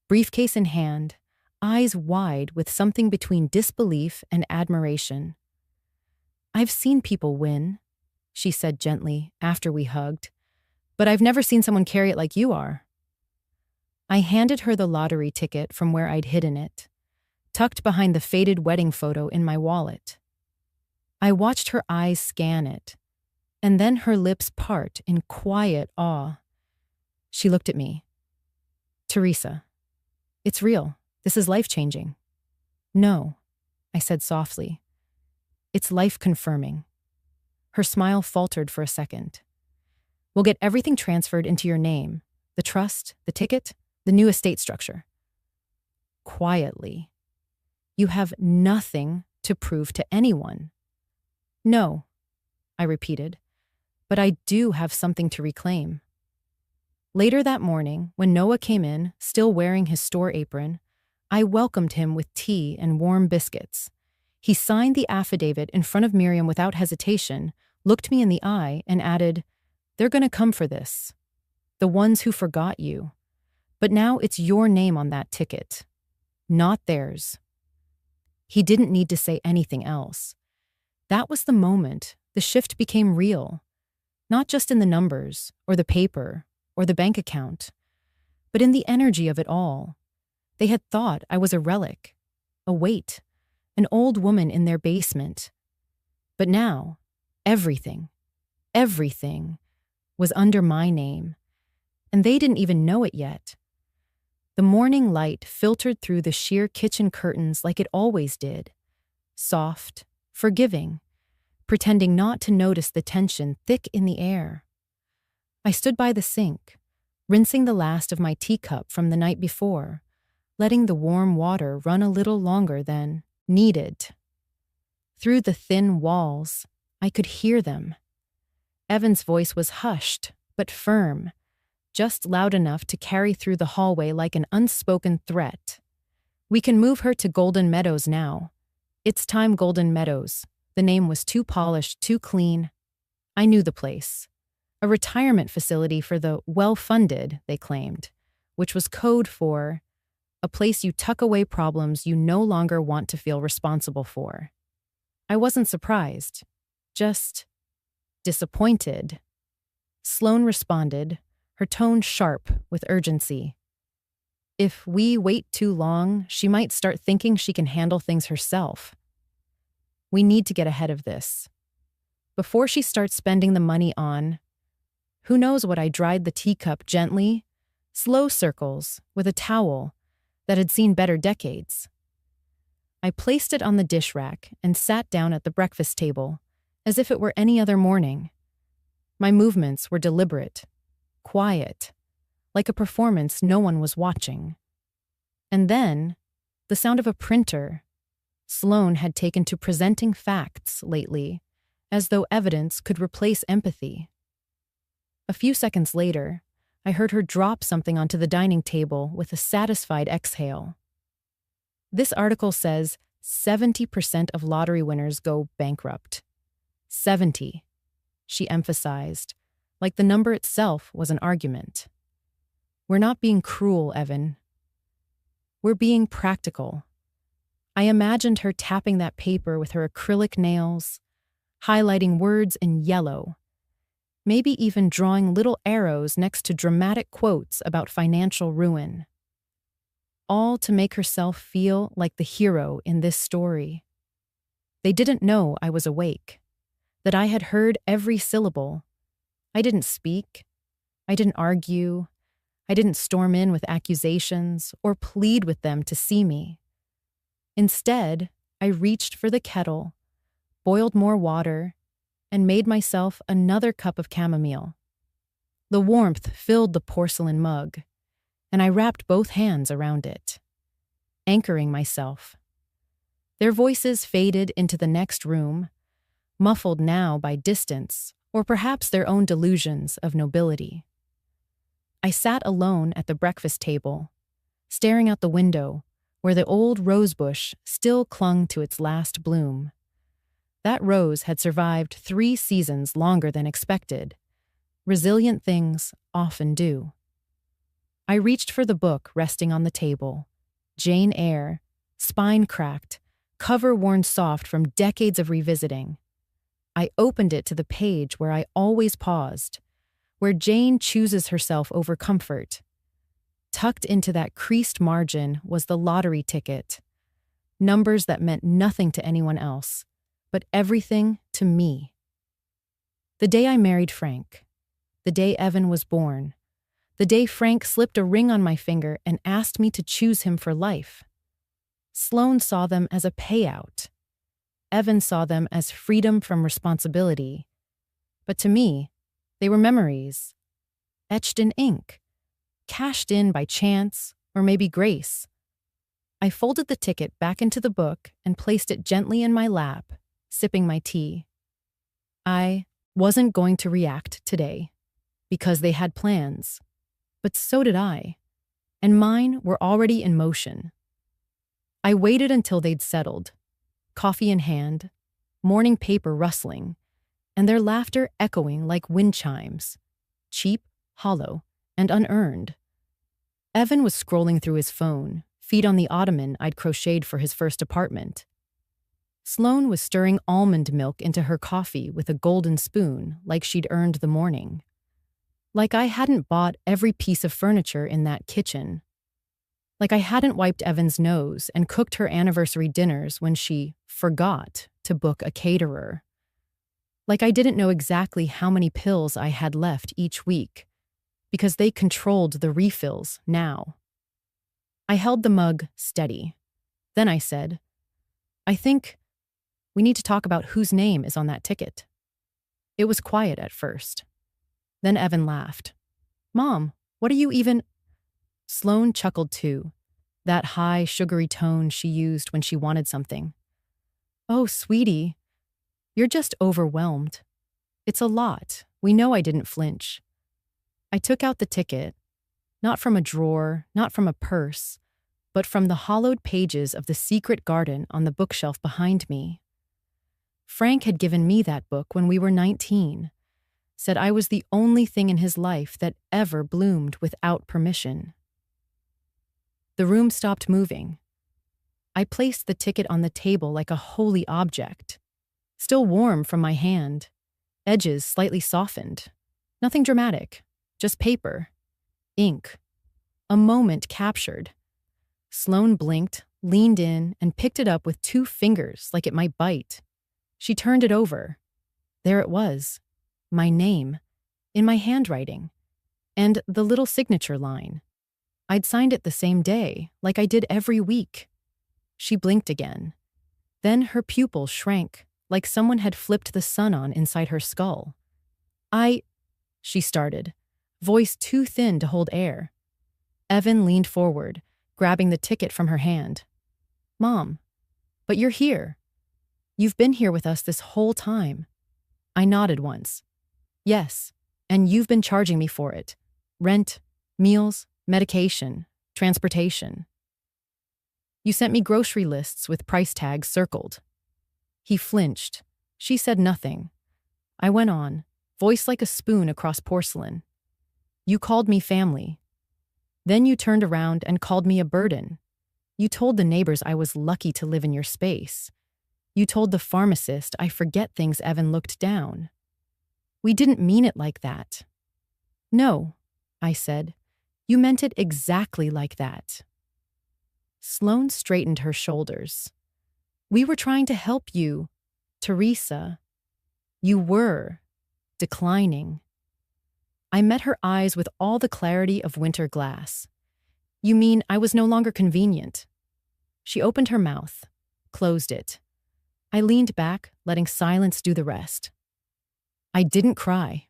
Speaker 1: briefcase in hand, eyes wide with something between disbelief and admiration. I've seen people win, she said gently after we hugged, but I've never seen someone carry it like you are. I handed her the lottery ticket from where I'd hidden it, tucked behind the faded wedding photo in my wallet. I watched her eyes scan it, and then her lips part in quiet awe. She looked at me. Teresa, it's real. This is life-changing. No, I said softly. It's life-confirming. Her smile faltered for a second. We'll get everything transferred into your name, the trust, the ticket, the new estate structure. Quietly. You have nothing to prove to anyone. No, I repeated, but I do have something to reclaim. Later that morning, when Noah came in, still wearing his store apron, I welcomed him with tea and warm biscuits. He signed the affidavit in front of Miriam without hesitation, looked me in the eye, and added, "They're going to come for this. The ones who forgot you. But now it's your name on that ticket, not theirs." He didn't need to say anything else. That was the moment the shift became real, not just in the numbers, or the paper, or the bank account, but in the energy of it all. They had thought I was a relic, a weight, an old woman in their basement. But now, everything was under my name, and they didn't even know it yet. The morning light filtered through the sheer kitchen curtains like it always did, soft, forgiving, pretending not to notice the tension thick in the air. I stood by the sink, rinsing the last of my teacup from the night before, letting the warm water run a little longer than needed. Through the thin walls, I could hear them. Evan's voice was hushed, but firm, just loud enough to carry through the hallway like an unspoken threat. "We can move her to Golden Meadows now. It's time, Golden Meadows." The name was too polished, too clean. I knew the place. A retirement facility for the well-funded, they claimed, which was code for a place you tuck away problems you no longer want to feel responsible for. I wasn't surprised, just disappointed. Sloane responded, her tone sharp with urgency. "If we wait too long, she might start thinking she can handle things herself. We need to get ahead of this. Before she starts spending the money on, who knows what." I dried the teacup gently, slow circles, with a towel that had seen better decades. I placed it on the dish rack and sat down at the breakfast table, as if it were any other morning. My movements were deliberate, quiet, like a performance no one was watching. And then, the sound of a printer. Sloane had taken to presenting facts lately, as though evidence could replace empathy. A few seconds later, I heard her drop something onto the dining table with a satisfied exhale. "This article says 70% of lottery winners go bankrupt. 70, she emphasized, like the number itself was an argument. We're not being cruel, Evan. We're being practical. I imagined her tapping that paper with her acrylic nails, highlighting words in yellow, maybe even drawing little arrows next to dramatic quotes about financial ruin. All to make herself feel like the hero in this story. They didn't know I was awake, that I had heard every syllable. I didn't speak. I didn't argue. I didn't storm in with accusations or plead with them to see me. Instead, I reached for the kettle, boiled more water, and made myself another cup of chamomile. The warmth filled the porcelain mug, and I wrapped both hands around it, anchoring myself. Their voices faded into the next room, muffled now by distance or perhaps their own delusions of nobility. I sat alone at the breakfast table, staring out the window where the old rosebush still clung to its last bloom. That rose had survived 3 seasons longer than expected. Resilient things often do. I reached for the book resting on the table. Jane Eyre, spine cracked, cover worn soft from decades of revisiting. I opened it to the page where I always paused, where Jane chooses herself over comfort. Tucked into that creased margin was the lottery ticket. Numbers that meant nothing to anyone else, but everything to me. The day I married Frank, the day Evan was born, the day Frank slipped a ring on my finger and asked me to choose him for life. Sloane saw them as a payout. Evan saw them as freedom from responsibility. But to me, they were memories, etched in ink, cashed in by chance or maybe grace. I folded the ticket back into the book and placed it gently in my lap, sipping my tea. I wasn't going to react today, because they had plans. But so did I, and mine were already in motion. I waited until they'd settled, coffee in hand, morning paper rustling, and their laughter echoing like wind chimes, cheap, hollow, and unearned. Evan was scrolling through his phone, feet on the ottoman I'd crocheted for his first apartment. Sloane was stirring almond milk into her coffee with a golden spoon like she'd earned the morning. Like I hadn't bought every piece of furniture in that kitchen. Like I hadn't wiped Evan's nose and cooked her anniversary dinners when she forgot to book a caterer. Like I didn't know exactly how many pills I had left each week, because they controlled the refills now. I held the mug steady. Then I said, I think we need to talk about whose name is on that ticket. It was quiet at first. Then Evan laughed. Mom, what are you even... Sloane chuckled too, that high, sugary tone she used when she wanted something. Oh, sweetie, you're just overwhelmed. It's a lot. We know I didn't flinch. I took out the ticket, not from a drawer, not from a purse, but from the hollowed pages of The Secret Garden on the bookshelf behind me. Frank had given me that book when we were 19, said I was the only thing in his life that ever bloomed without permission. The room stopped moving. I placed the ticket on the table like a holy object, still warm from my hand, edges slightly softened. Nothing dramatic, just paper, ink, a moment captured. Sloane blinked, leaned in, and picked it up with 2 fingers like it might bite. She turned it over. There it was, my name, in my handwriting, and the little signature line. I'd signed it the same day, like I did every week. She blinked again. Then her pupil shrank, like someone had flipped the sun on inside her skull. She started, voice too thin to hold air. Evan leaned forward, grabbing the ticket from her hand. Mom, but you're here. You've been here with us this whole time. I nodded once. Yes, and you've been charging me for it. Rent, meals, medication, transportation. You sent me grocery lists with price tags circled. He flinched. She said nothing. I went on, voice like a spoon across porcelain. You called me family. Then you turned around and called me a burden. You told the neighbors I was lucky to live in your space. You told the pharmacist I forget things Evan looked down. We didn't mean it like that. No, I said. You meant it exactly like that. Sloane straightened her shoulders. We were trying to help you, Teresa. You were declining. I met her eyes with all the clarity of winter glass. You mean I was no longer convenient? She opened her mouth, closed it. I leaned back, letting silence do the rest. I didn't cry,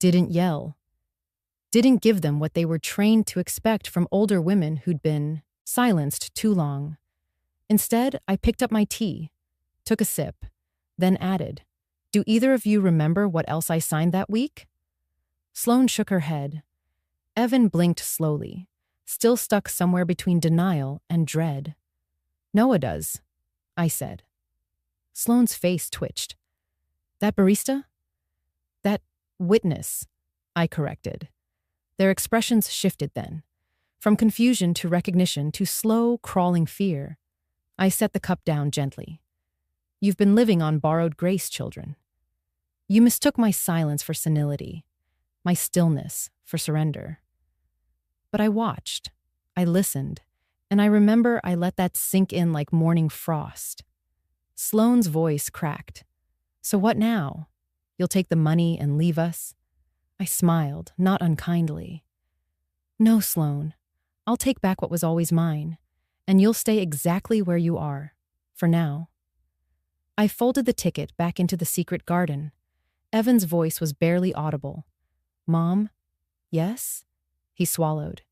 Speaker 1: didn't yell, didn't give them what they were trained to expect from older women who'd been silenced too long. Instead, I picked up my tea, took a sip, then added, Do either of you remember what else I signed that week? Sloane shook her head. Evan blinked slowly, still stuck somewhere between denial and dread. Noah does, I said. Sloane's face twitched. That barista? That witness, I corrected. Their expressions shifted then, from confusion to recognition to slow, crawling fear. I set the cup down gently. You've been living on borrowed grace, children. You mistook my silence for senility, my stillness for surrender. But I watched, I listened, and I remember I let that sink in like morning frost. Sloane's voice cracked. So what now? You'll take the money and leave us? I smiled, not unkindly. No, Sloane. I'll take back what was always mine, and you'll stay exactly where you are, for now. I folded the ticket back into the secret garden. Evan's voice was barely audible. Mom? Yes? He swallowed.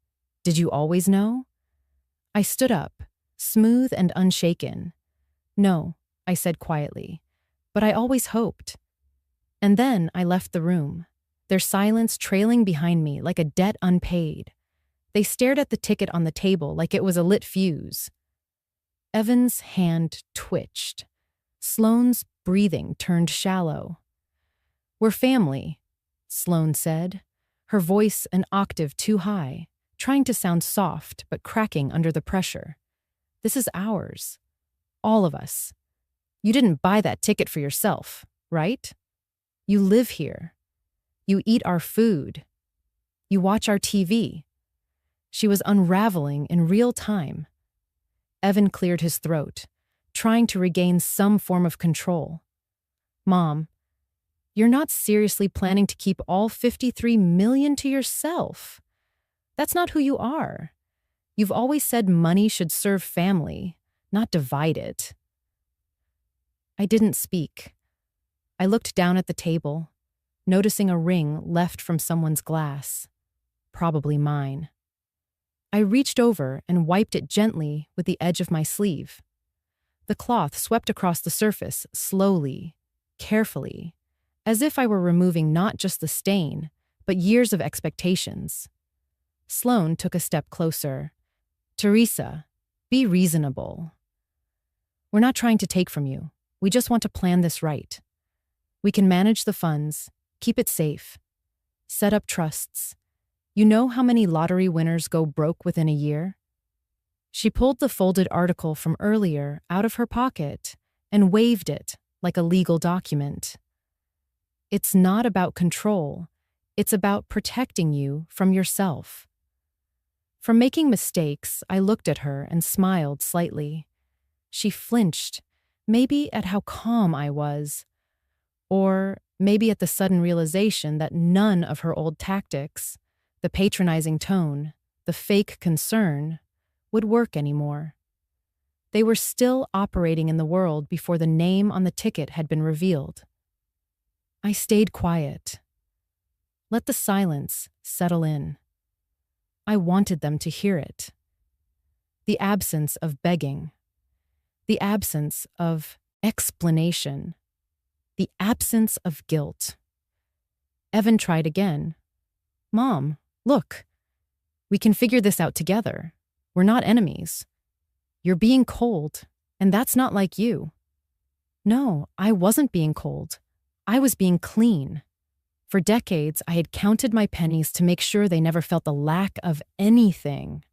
Speaker 1: Did you always know? I stood up, smooth and unshaken. No, I said quietly, but I always hoped. And then I left the room, their silence trailing behind me like a debt unpaid. They stared at the ticket on the table like it was a lit fuse. Evan's hand twitched. Sloane's breathing turned shallow. We're family, Sloane said, her voice an octave too high, trying to sound soft but cracking under the pressure. This is ours. All of us. You didn't buy that ticket for yourself, right? You live here. You eat our food. You watch our TV. She was unraveling in real time. Evan cleared his throat, trying to regain some form of control. Mom, you're not seriously planning to keep all 53 million to yourself. That's not who you are. You've always said money should serve family, not divide it. I didn't speak. I looked down at the table, noticing a ring left from someone's glass, probably mine. I reached over and wiped it gently with the edge of my sleeve. The cloth swept across the surface slowly, carefully, as if I were removing not just the stain, but years of expectations. Sloane took a step closer. Teresa, be reasonable. We're not trying to take from you. We just want to plan this right. We can manage the funds, keep it safe, set up trusts. You know how many lottery winners go broke within a year? She pulled the folded article from earlier out of her pocket and waved it like a legal document. It's not about control. It's about protecting you from yourself. From making mistakes, I looked at her and smiled slightly. She flinched, maybe at how calm I was, or maybe at the sudden realization that none of her old tactics, the patronizing tone, the fake concern, would work anymore. They were still operating in the world before the name on the ticket had been revealed. I stayed quiet. Let the silence settle in. I wanted them to hear it. The absence of begging. The absence of explanation. The absence of guilt. Evan tried again. Mom, look. We can figure this out together. We're not enemies. "You're being cold, and that's not like you." No, I wasn't being cold. I was being clean. For decades, I had counted my pennies to make sure they never felt the lack of anything.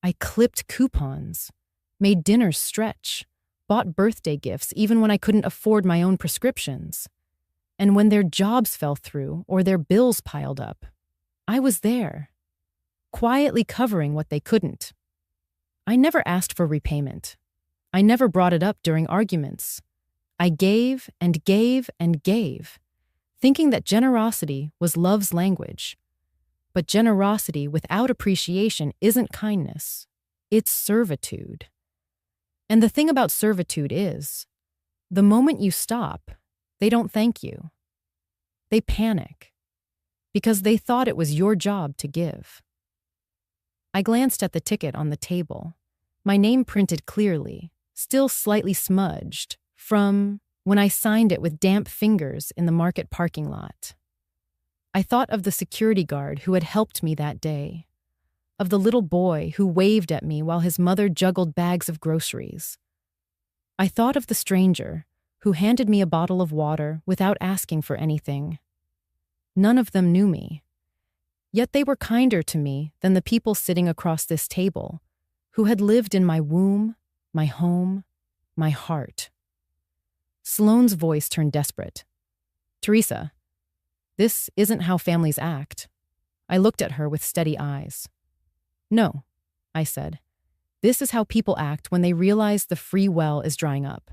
Speaker 1: I clipped coupons, made dinners stretch, bought birthday gifts even when I couldn't afford my own prescriptions. And when their jobs fell through or their bills piled up, I was there, quietly covering what they couldn't. I never asked for repayment. I never brought it up during arguments. I gave and gave and gave, thinking that generosity was love's language. But generosity without appreciation isn't kindness. It's servitude. And the thing about servitude is, the moment you stop, they don't thank you. They panic because they thought it was your job to give. I glanced at the ticket on the table, my name printed clearly, still slightly smudged, from when I signed it with damp fingers in the market parking lot. I thought of the security guard who had helped me that day, of the little boy who waved at me while his mother juggled bags of groceries. I thought of the stranger who handed me a bottle of water without asking for anything. None of them knew me. Yet they were kinder to me than the people sitting across this table, who had lived in my womb, my home, my heart. Sloane's voice turned desperate. "Teresa, this isn't how families act." I looked at her with steady eyes. "No," I said. "This is how people act when they realize the free well is drying up."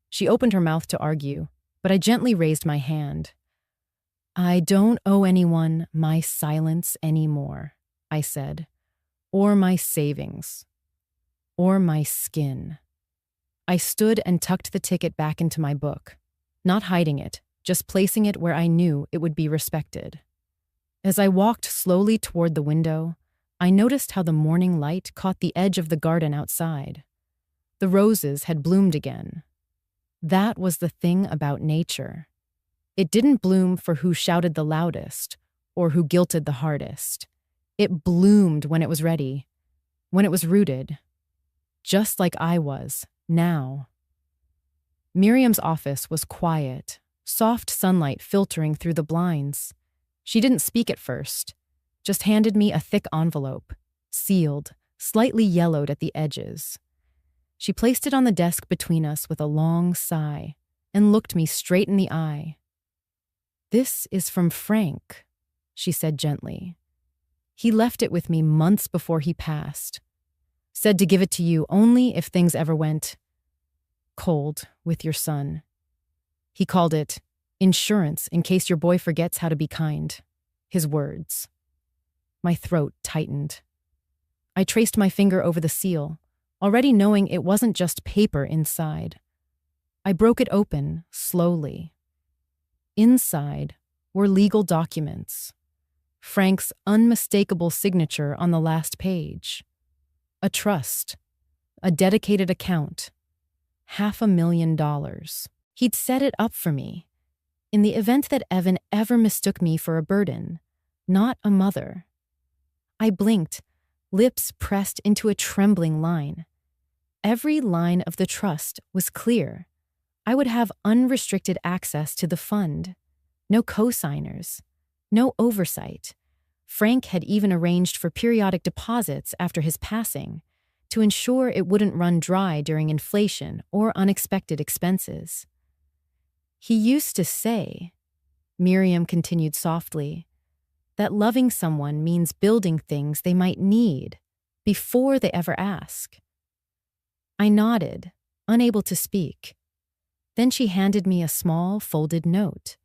Speaker 1: She opened her mouth to argue, but I gently raised my hand. "I don't owe anyone my silence anymore," I said, "or my savings, or my skin." I stood and tucked the ticket back into my book, not hiding it, just placing it where I knew it would be respected. As I walked slowly toward the window, I noticed how the morning light caught the edge of the garden outside. The roses had bloomed again. That was the thing about nature. It didn't bloom for who shouted the loudest or who guilted the hardest. It bloomed when it was ready, when it was rooted, just like I was now. Miriam's office was quiet, soft sunlight filtering through the blinds. She didn't speak at first, just handed me a thick envelope, sealed, slightly yellowed at the edges. She placed it on the desk between us with a long sigh and looked me straight in the eye. "This is from Frank," she said gently. "He left it with me months before he passed. Said to give it to you only if things ever went cold with your son. He called it insurance in case your boy forgets how to be kind." His words. My throat tightened. I traced my finger over the seal, already knowing it wasn't just paper inside. I broke it open, slowly. Inside were legal documents. Frank's unmistakable signature on the last page. A trust. A dedicated account. $500,000. He'd set it up for me, in the event that Evan ever mistook me for a burden, not a mother. I blinked, lips pressed into a trembling line. Every line of the trust was clear. I would have unrestricted access to the fund. No co-signers. No oversight. Frank had even arranged for periodic deposits after his passing to ensure it wouldn't run dry during inflation or unexpected expenses. He used to say, Miriam continued softly, that loving someone means building things they might need before they ever ask. I nodded, unable to speak. Then she handed me a small, folded note.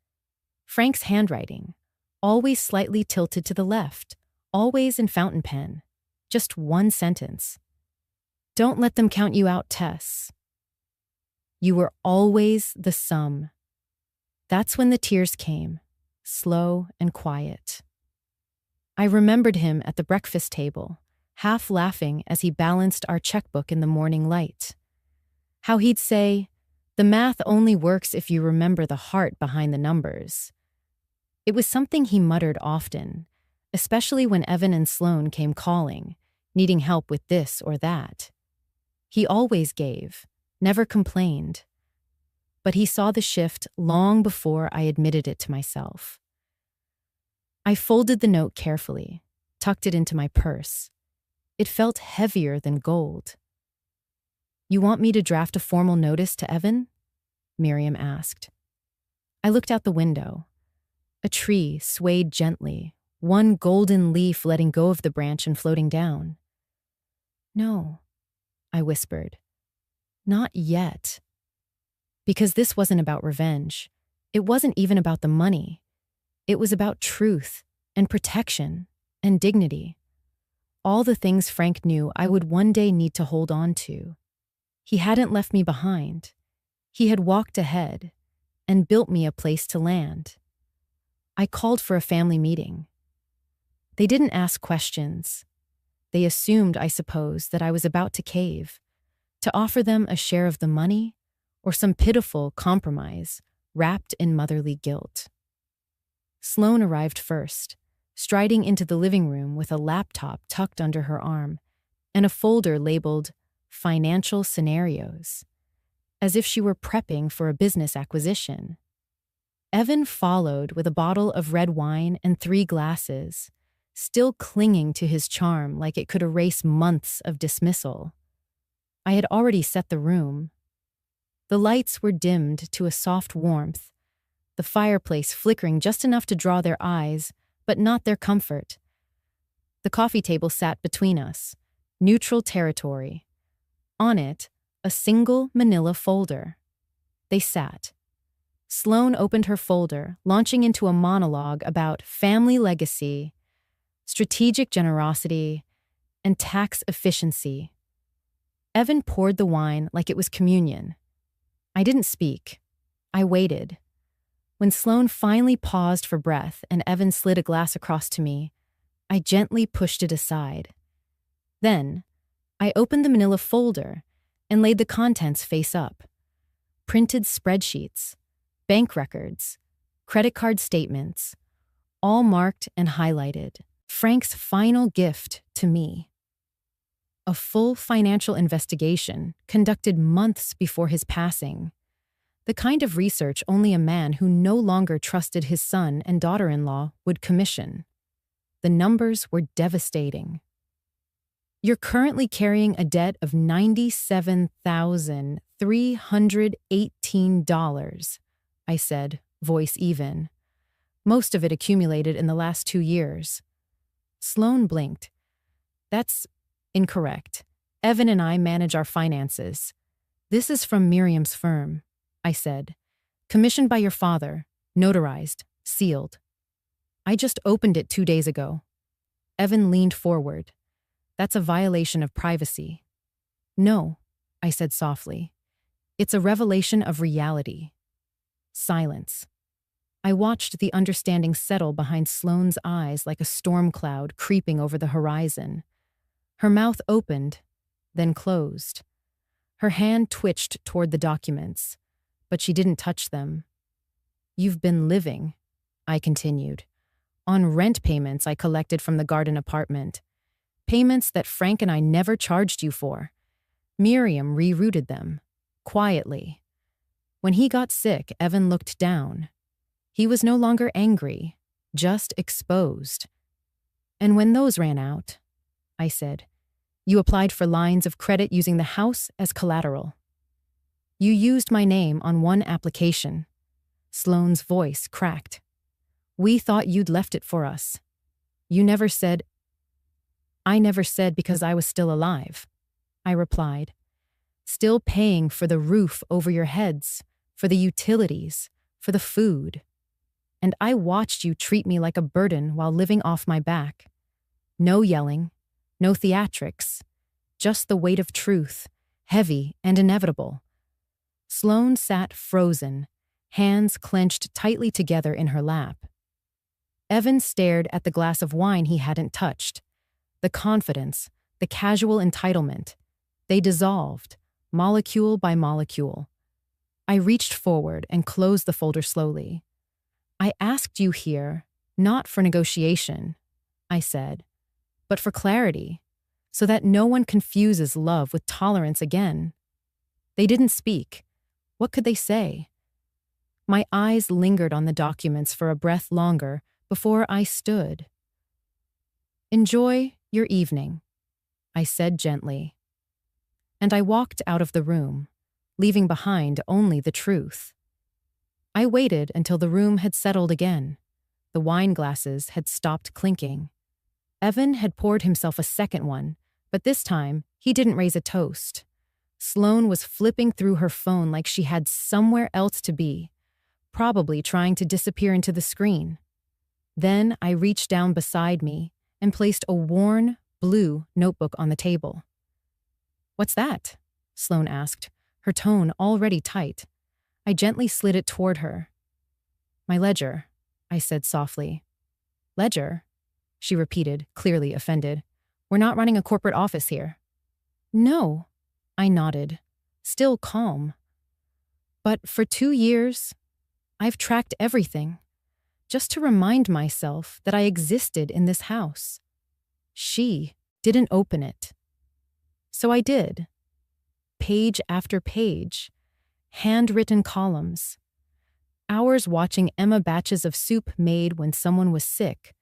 Speaker 1: Frank's handwriting, always slightly tilted to the left, always in fountain pen. Just one sentence. "Don't let them count you out, Tess. You were always the sum." That's when the tears came, slow and quiet. I remembered him at the breakfast table, half laughing as he balanced our checkbook in the morning light. How he'd say, "The math only works if you remember the heart behind the numbers." It was something he muttered often, especially when Evan and Sloane came calling, needing help with this or that. He always gave, never complained. But he saw the shift long before I admitted it to myself. I folded the note carefully, tucked it into my purse. It felt heavier than gold. "You want me to draft a formal notice to Evan?" Miriam asked. I looked out the window. A tree swayed gently, one golden leaf letting go of the branch and floating down. "No," I whispered. "Not yet." Because this wasn't about revenge. It wasn't even about the money. It was about truth and protection and dignity. All the things Frank knew I would one day need to hold on to. He hadn't left me behind. He had walked ahead and built me a place to land. I called for a family meeting. They didn't ask questions. They assumed, I suppose, that I was about to cave, to offer them a share of the money or some pitiful compromise wrapped in motherly guilt. Sloane arrived first, striding into the living room with a laptop tucked under her arm and a folder labeled Financial Scenarios, as if she were prepping for a business acquisition. Evan followed with a bottle of red wine and 3 glasses, still clinging to his charm like it could erase months of dismissal. I had already set the room. The lights were dimmed to a soft warmth, the fireplace flickering just enough to draw their eyes, but not their comfort. The coffee table sat between us, neutral territory. On it, a single manila folder. They sat. Sloane opened her folder, launching into a monologue about family legacy, strategic generosity, and tax efficiency. Evan poured the wine like it was communion. I didn't speak. I waited. When Sloane finally paused for breath and Evan slid a glass across to me, I gently pushed it aside. Then, I opened the manila folder and laid the contents face up. Printed spreadsheets, bank records, credit card statements, all marked and highlighted. Frank's final gift to me. A full financial investigation conducted months before his passing. The kind of research only a man who no longer trusted his son and daughter-in-law would commission. The numbers were devastating. "You're currently carrying a debt of $97,318, I said, voice even. Most of it accumulated in the last 2 years. Sloane blinked. "That's incorrect. Evan and I manage our finances. This is from Miriam's firm," I said. "Commissioned by your father, notarized, sealed. I just opened it 2 days ago." Evan leaned forward. "That's a violation of privacy." "No," I said softly. "It's a revelation of reality." Silence. I watched the understanding settle behind Sloane's eyes like a storm cloud creeping over the horizon. Her mouth opened, then closed. Her hand twitched toward the documents, but she didn't touch them. "You've been living," I continued, "on rent payments I collected from the garden apartment. Payments that Frank and I never charged you for. Miriam rerouted them, quietly. When he got sick, Evan looked down. He was no longer angry, just exposed. And when those ran out," I said, "you applied for lines of credit using the house as collateral. You used my name on one application." Sloane's voice cracked. "We thought you'd left it for us. You never said—" "I never said because I was still alive," I replied. "Still paying for the roof over your heads, for the utilities, for the food. And I watched you treat me like a burden while living off my back. No yelling, no theatrics, just the weight of truth, heavy and inevitable." Sloane sat frozen, hands clenched tightly together in her lap. Evan stared at the glass of wine he hadn't touched. The confidence, the casual entitlement. They dissolved, molecule by molecule. I reached forward and closed the folder slowly. "I asked you here, not for negotiation," I said, "but for clarity. so that no one confuses love with tolerance again. They didn't speak. What could they say? My eyes lingered on the documents for a breath longer before I stood. "Enjoy your evening," I said gently. And I walked out of the room, leaving behind only the truth. I waited until the room had settled again. The wine glasses had stopped clinking. Evan had poured himself a second one, but this time he didn't raise a toast. Sloane was flipping through her phone like she had somewhere else to be, probably trying to disappear into the screen. Then I reached down beside me and placed a worn, blue notebook on the table. "What's that?" Sloane asked, her tone already tight. I gently slid it toward her. "My ledger," I said softly. "Ledger?" she repeated, clearly offended. "We're not running a corporate office here." "No," I nodded, still calm. "But for 2 years, I've tracked everything, just to remind myself that I existed in this house. She didn't open it. So I did. Page after page, handwritten columns. Hours watching Emma batches of soup made when someone was sick.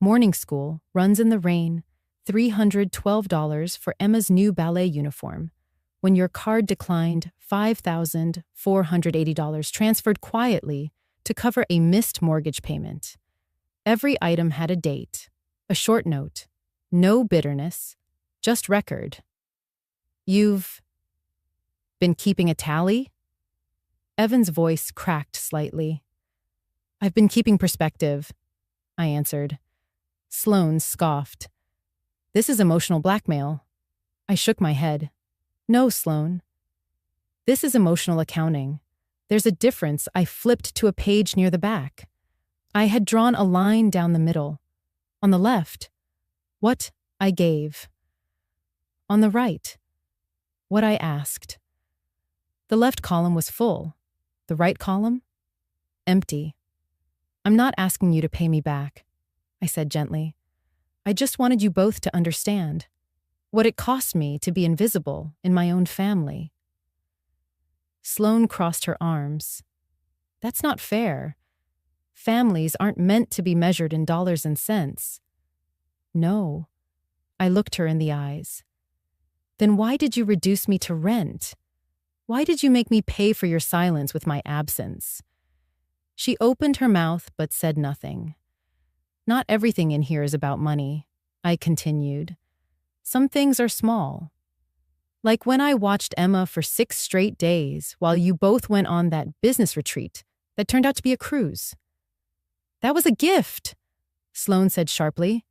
Speaker 1: Morning school, runs in the rain, $312 for Emma's new ballet uniform. When your card declined, $5,480 transferred quietly to cover a missed mortgage payment. Every item had a date, a short note, no bitterness, just record. "You've been keeping a tally?" Evan's voice cracked slightly. "I've been keeping perspective," I answered. Sloane scoffed. "This is emotional blackmail." I shook my head. "No, Sloane. This is emotional accounting. There's a difference." I flipped to a page near the back. I had drawn a line down the middle. On the left, what I gave. On the right, what I asked. The left column was full. The right column? Empty. "I'm not asking you to pay me back," I said gently. "I just wanted you both to understand what it cost me to be invisible in my own family." Sloane crossed her arms. "That's not fair. Families aren't meant to be measured in dollars and cents." "No." I looked her in the eyes. "Then why did you reduce me to rent? Why did you make me pay for your silence with my absence?" She opened her mouth but said nothing. "Not everything in here is about money," I continued. "Some things are small. Like when I watched Emma for 6 straight days while you both went on that business retreat that turned out to be a cruise." "That was a gift," Sloane said sharply.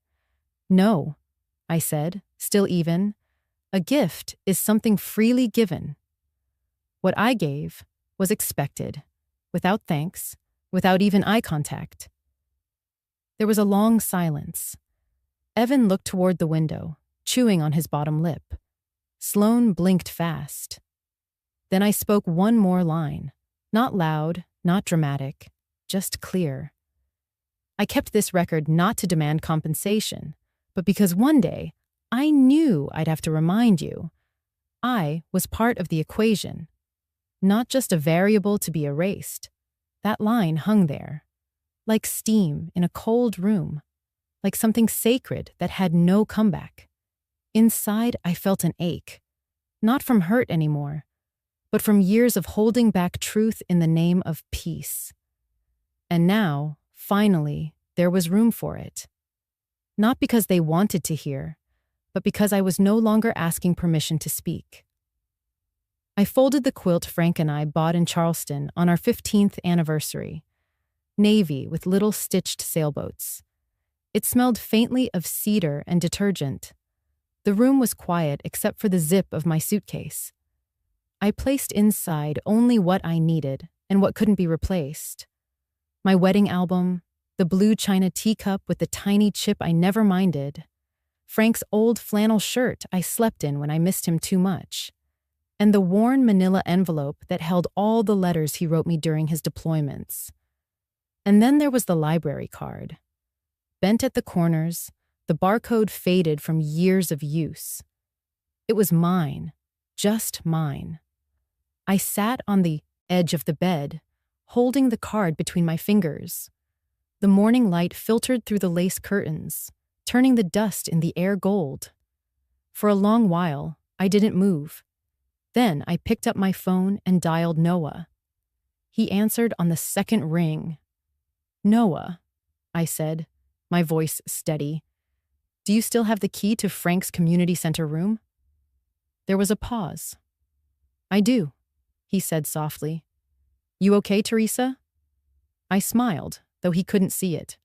Speaker 1: "No," I said, still even. "A gift is something freely given. What I gave was expected, without thanks, without even eye contact." There was a long silence. Evan looked toward the window, chewing on his bottom lip. Sloane blinked fast. Then I spoke one more line. Not loud, not dramatic, just clear. "I kept this record not to demand compensation, but because one day I knew I'd have to remind you. I was part of the equation, not just a variable to be erased." That line hung there, like steam in a cold room, like something sacred that had no comeback. Inside, I felt an ache, not from hurt anymore, but from years of holding back truth in the name of peace. And now, finally, there was room for it. Not because they wanted to hear, but because I was no longer asking permission to speak. I folded the quilt Frank and I bought in Charleston on our 15th anniversary. Navy with little stitched sailboats. It smelled faintly of cedar and detergent. The room was quiet except for the zip of my suitcase. I placed inside only what I needed and what couldn't be replaced. My wedding album, the blue china teacup with the tiny chip I never minded, Frank's old flannel shirt I slept in when I missed him too much, and the worn manila envelope that held all the letters he wrote me during his deployments. And then there was the library card. Bent at the corners, The barcode faded from years of use. It was mine, just mine. I sat on the edge of the bed, holding the card between my fingers. The morning light filtered through the lace curtains, turning the dust in the air gold. For a long while, I didn't move. Then I picked up my phone and dialed Noah. He answered on the second ring. "Noah," I said, my voice steady. "Do you still have the key to Frank's community center room?" There was a pause. "I do," he said softly. "You okay, Teresa?" I smiled, though he couldn't see it.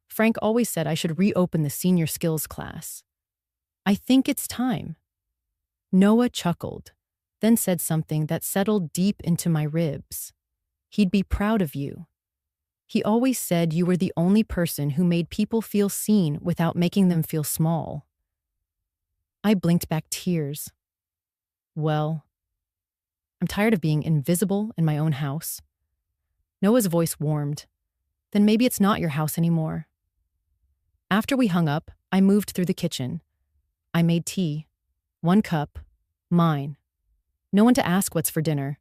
Speaker 1: Frank always said I should reopen the senior skills class. "I think it's time." Noah chuckled, then said something that settled deep into my ribs. "He'd be proud of you. He always said you were the only person who made people feel seen without making them feel small." I blinked back tears. "Well, I'm tired of being invisible in my own house." Noah's voice warmed. "Then maybe it's not your house anymore." After we hung up, I moved through the kitchen. I made tea. 1 cup, mine. No one to ask what's for dinner.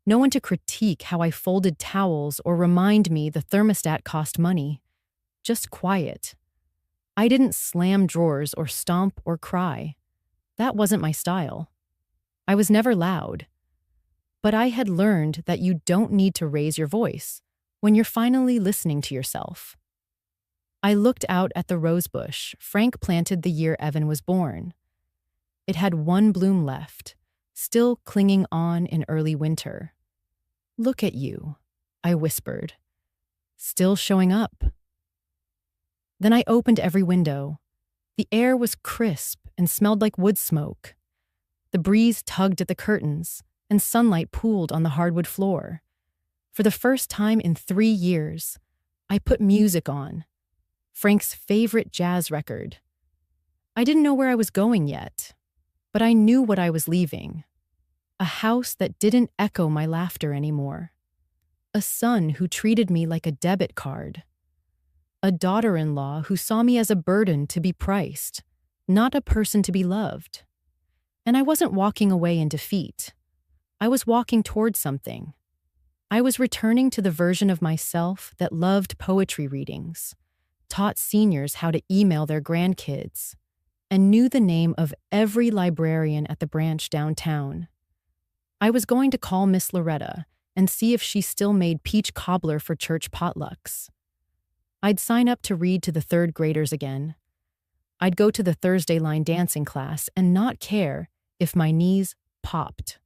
Speaker 1: No one to critique how I folded towels or remind me the thermostat cost money. Just quiet. I didn't slam drawers or stomp or cry. That wasn't my style. I was never loud. But I had learned that you don't need to raise your voice when you're finally listening to yourself. I looked out at the rosebush Frank planted the year Evan was born. It had 1 bloom left, still clinging on in early winter. "Look at you," I whispered. "Still showing up." Then I opened every window. The air was crisp and smelled like wood smoke. The breeze tugged at the curtains, and sunlight pooled on the hardwood floor. For the first time in 3 years, I put music on. Frank's favorite jazz record. I didn't know where I was going yet, but I knew what I was leaving. A house that didn't echo my laughter anymore. A son who treated me like a debit card. A daughter-in-law who saw me as a burden to be priced, not a person to be loved. And I wasn't walking away in defeat. I was walking toward something. I was returning to the version of myself that loved poetry readings, taught seniors how to email their grandkids, and knew the name of every librarian at the branch downtown. I was going to call Miss Loretta and see if she still made peach cobbler for church potlucks. I'd sign up to read to the 3rd graders again. I'd go to the Thursday line dancing class and not care if my knees popped.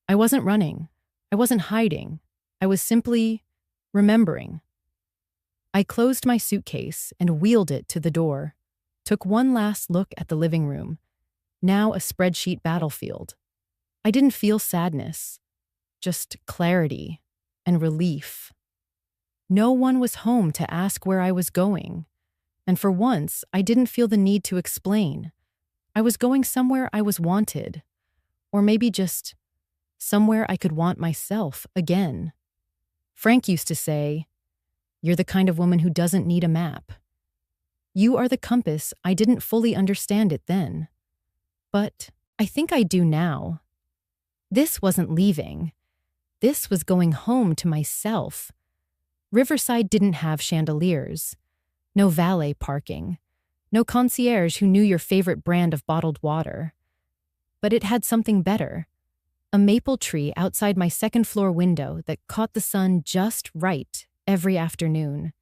Speaker 1: I wasn't running. I wasn't hiding. I was simply remembering. I closed my suitcase and wheeled it to the door, took one last look at the living room, now a spreadsheet battlefield. I didn't feel sadness, just clarity and relief. No one was home to ask where I was going, and for once, I didn't feel the need to explain. I was going somewhere I was wanted, or maybe just somewhere I could want myself again. Frank used to say, "You're the kind of woman who doesn't need a map." You are the compass. I didn't fully understand it then. But I think I do now. This wasn't leaving. This was going home to myself. Riverside didn't have chandeliers, no valet parking, no concierge who knew your favorite brand of bottled water. But it had something better. A maple tree outside my 2nd floor window that caught the sun just right every afternoon.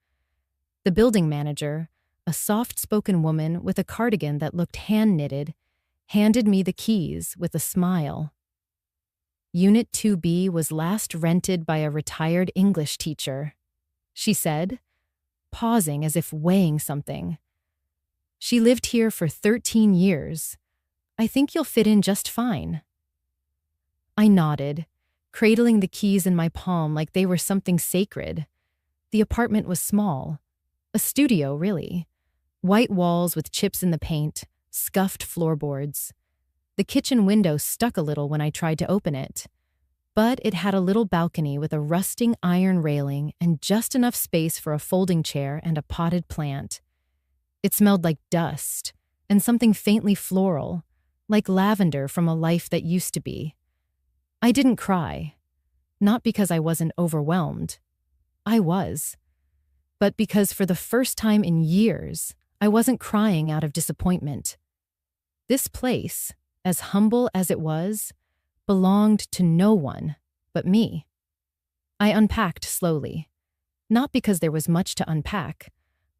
Speaker 1: The building manager, a soft-spoken woman with a cardigan that looked hand-knitted, handed me the keys with a smile. Unit 2B was last rented by a retired English teacher, she said, pausing as if weighing something. "She lived here for 13 years. I think you'll fit in just fine." I nodded, cradling the keys in my palm like they were something sacred. The apartment was small. A studio, really. White walls with chips in the paint, scuffed floorboards. The kitchen window stuck a little when I tried to open it. But it had a little balcony with a rusting iron railing and just enough space for a folding chair and a potted plant. It smelled like dust and something faintly floral, like lavender from a life that used to be. I didn't cry, not because I wasn't overwhelmed. I was. But because for the first time in years, I wasn't crying out of disappointment. This place, as humble as it was, belonged to no one but me. I unpacked slowly, not because there was much to unpack,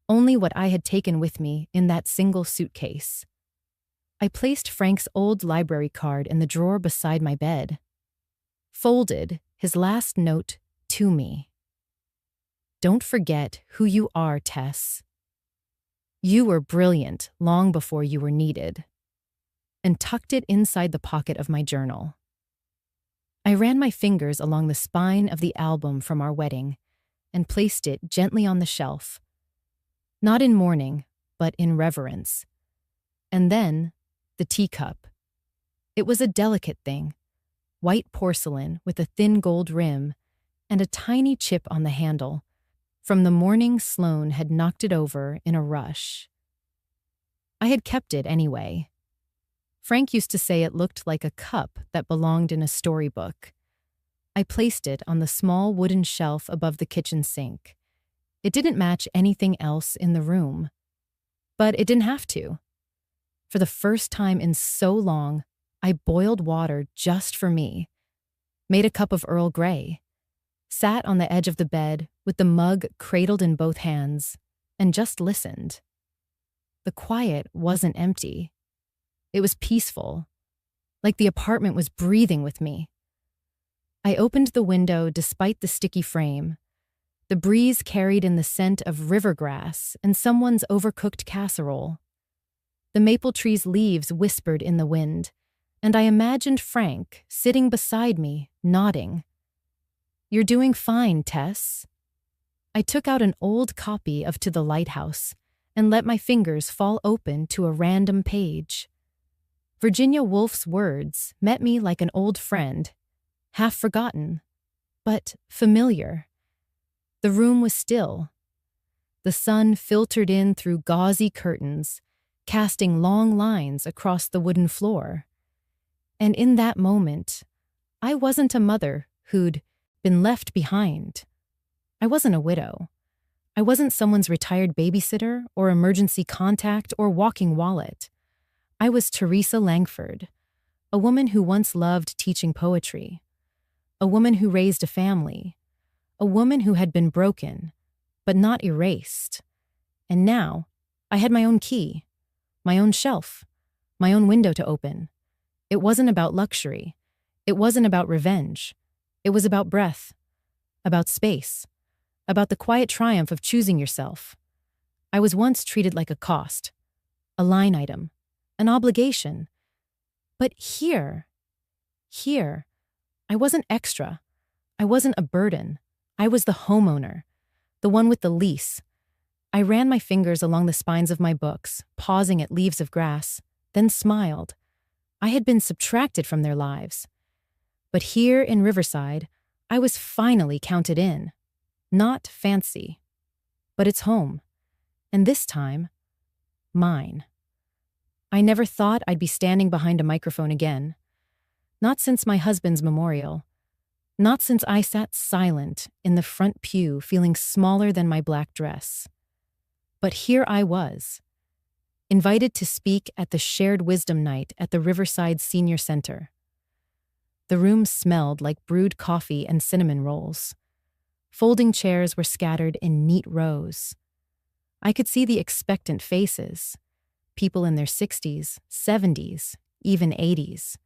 Speaker 1: only what I had taken with me in that single suitcase. I placed Frank's old library card in the drawer beside my bed, folded his last note to me. Don't forget who you are, Tess. You were brilliant long before you were needed, and tucked it inside the pocket of my journal. I ran my fingers along the spine of the album from our wedding and placed it gently on the shelf, not in mourning, but in reverence. And then, the teacup. It was a delicate thing, white porcelain with a thin gold rim and a tiny chip on the handle, from the morning Sloane had knocked it over in a rush. I had kept it anyway. Frank used to say it looked like a cup that belonged in a storybook. I placed it on the small wooden shelf above the kitchen sink. It didn't match anything else in the room. But it didn't have to. For the first time in so long, I boiled water just for me, made a cup of Earl Grey, sat on the edge of the bed with the mug cradled in both hands, and just listened. The quiet wasn't empty. It was peaceful, like the apartment was breathing with me. I opened the window despite the sticky frame. The breeze carried in the scent of river grass and someone's overcooked casserole. The maple tree's leaves whispered in the wind, and I imagined Frank sitting beside me, nodding. "You're doing fine, Tess." I took out an old copy of To the Lighthouse and let my fingers fall open to a random page. Virginia Woolf's words met me like an old friend, half forgotten, but familiar. The room was still. The sun filtered in through gauzy curtains, casting long lines across the wooden floor. And in that moment, I wasn't a mother who'd been left behind. I wasn't a widow. I wasn't someone's retired babysitter or emergency contact or walking wallet. I was Teresa Langford, a woman who once loved teaching poetry, a woman who raised a family, a woman who had been broken, but not erased. And now, I had my own key, my own shelf, my own window to open. It wasn't about luxury. It wasn't about revenge. It was about breath, about space, about the quiet triumph of choosing yourself. I was once treated like a cost, a line item, an obligation. But here, I wasn't extra. I wasn't a burden. I was the homeowner, the one with the lease. I ran my fingers along the spines of my books, pausing at Leaves of Grass, then smiled. I had been subtracted from their lives. But here in Riverside, I was finally counted in. Not fancy, but it's home. And this time, mine. I never thought I'd be standing behind a microphone again. Not since my husband's memorial. Not since I sat silent in the front pew feeling smaller than my black dress. But here I was, invited to speak at the Shared Wisdom Night at the Riverside Senior Center. The room smelled like brewed coffee and cinnamon rolls. Folding chairs were scattered in neat rows. I could see the expectant faces, people in their 60s, 70s, even 80s.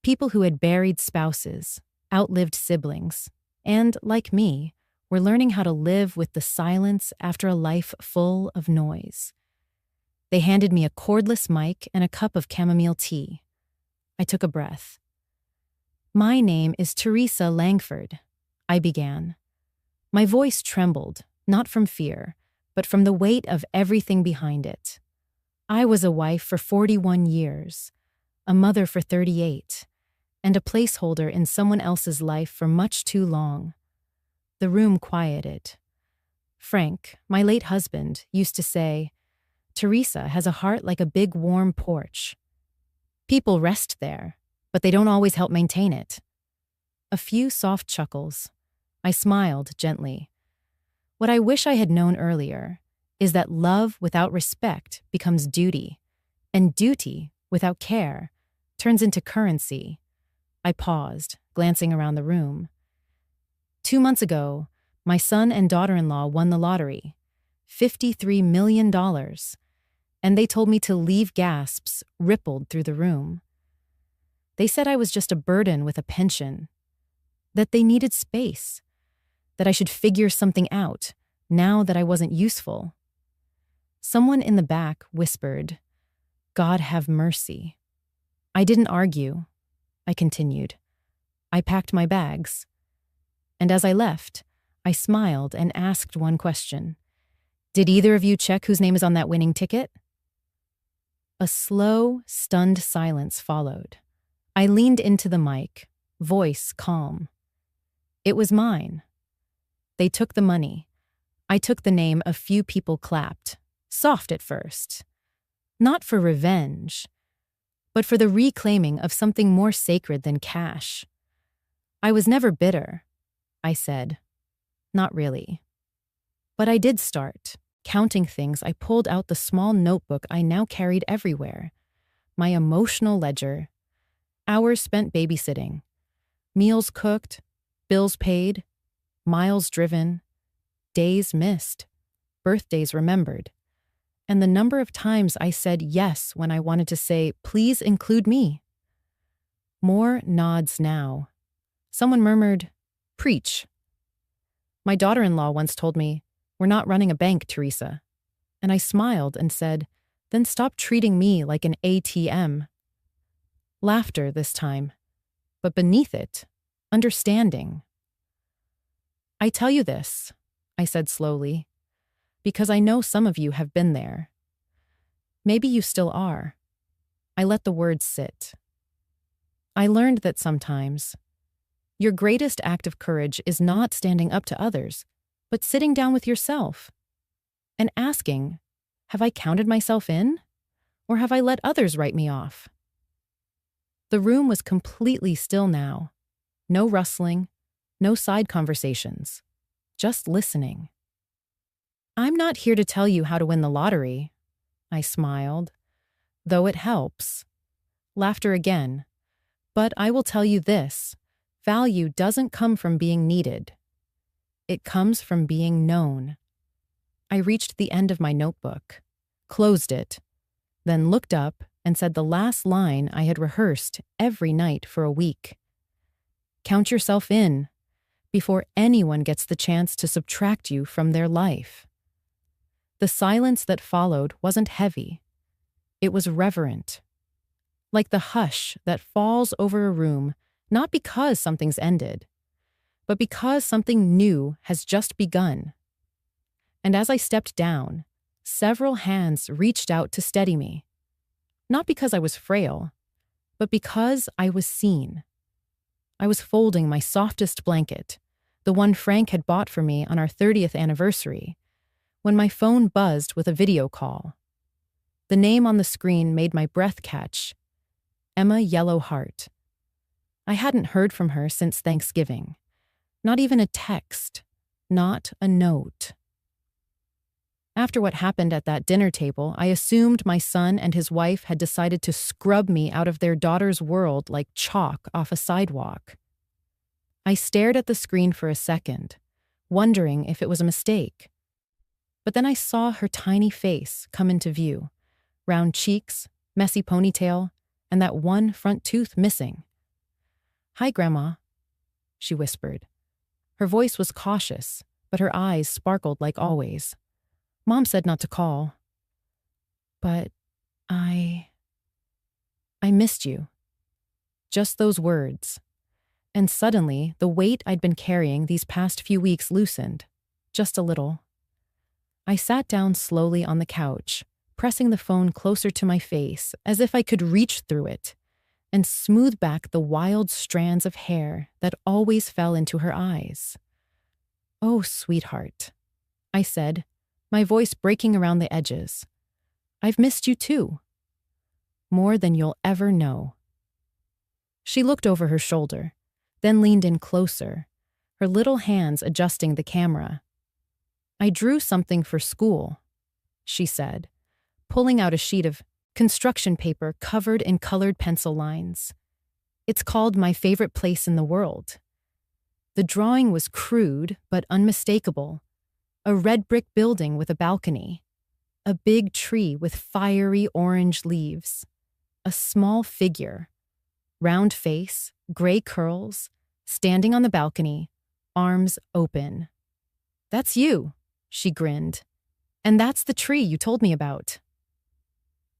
Speaker 1: People who had buried spouses, outlived siblings, and, like me, were learning how to live with the silence after a life full of noise. They handed me a cordless mic and a cup of chamomile tea. I took a breath. "My name is Teresa Langford," I began. My voice trembled, not from fear, but from the weight of everything behind it. I was a wife for 41 years, a mother for 38, and a placeholder in someone else's life for much too long. The room quieted. Frank, my late husband, used to say, Teresa has a heart like a big warm porch. People rest there, but they don't always help maintain it. A few soft chuckles. I smiled gently. What I wish I had known earlier is that love without respect becomes duty, and duty without care turns into currency. I paused, glancing around the room. 2 months ago, my son and daughter-in-law won the lottery, $53 million, and they told me to leave. Gasps rippled through the room. They said I was just a burden with a pension, that they needed space, that I should figure something out now that I wasn't useful. Someone in the back whispered, "God have mercy." I didn't argue. I continued. I packed my bags. And as I left, I smiled and asked one question. "Did either of you check whose name is on that winning ticket?" A slow, stunned silence followed. I leaned into the mic, voice calm. It was mine. They took the money. I took the name. A few people clapped, soft at first. Not for revenge, but for the reclaiming of something more sacred than cash. I was never bitter, I said. Not really. But I did start, counting things. I pulled out the small notebook I now carried everywhere. My emotional ledger. Hours spent babysitting. Meals cooked. Bills paid. Miles driven. Days missed. Birthdays remembered. And the number of times I said yes when I wanted to say, "Please include me." More nods now. Someone murmured, "Preach." My daughter-in-law once told me, "We're not running a bank, Teresa." And I smiled and said, "Then stop treating me like an ATM." Laughter this time, but beneath it, understanding. I tell you this, I said slowly, because I know some of you have been there. Maybe you still are. I let the words sit. I learned that sometimes your greatest act of courage is not standing up to others, but sitting down with yourself and asking, have I counted myself in? Or have I let others write me off? The room was completely still now. No rustling, no side conversations, just listening. I'm not here to tell you how to win the lottery, I smiled, though it helps. Laughter again. But I will tell you this, value doesn't come from being needed. It comes from being known. I reached the end of my notebook, closed it, then looked up and said the last line I had rehearsed every night for a week. Count yourself in before anyone gets the chance to subtract you from their life. The silence that followed wasn't heavy. It was reverent, like the hush that falls over a room not because something's ended, but because something new has just begun. And as I stepped down, several hands reached out to steady me. Not because I was frail, but because I was seen. I was folding my softest blanket, the one Frank had bought for me on our 30th anniversary, when my phone buzzed with a video call. The name on the screen made my breath catch. Emma Yellowheart. I hadn't heard from her since Thanksgiving. Not even a text. Not a note. After what happened at that dinner table, I assumed my son and his wife had decided to scrub me out of their daughter's world like chalk off a sidewalk. I stared at the screen for a second, wondering if it was a mistake. But then I saw her tiny face come into view, round cheeks, messy ponytail, and that one front tooth missing. "Hi, Grandma," she whispered. Her voice was cautious, but her eyes sparkled like always. "Mom said not to call. But I missed you." Just those words. And suddenly, the weight I'd been carrying these past few weeks loosened. Just a little. I sat down slowly on the couch, pressing the phone closer to my face as if I could reach through it and smooth back the wild strands of hair that always fell into her eyes. "Oh, sweetheart," I said, my voice breaking around the edges. I've missed you too. More than you'll ever know." She looked over her shoulder, then leaned in closer, her little hands adjusting the camera. "I drew something for school," she said, pulling out a sheet of construction paper covered in colored pencil lines. "It's called My Favorite Place in the World." The drawing was crude but unmistakable. A red brick building with a balcony. A big tree with fiery orange leaves. A small figure. Round face, gray curls, standing on the balcony, arms open. "That's you," she grinned. "And that's the tree you told me about."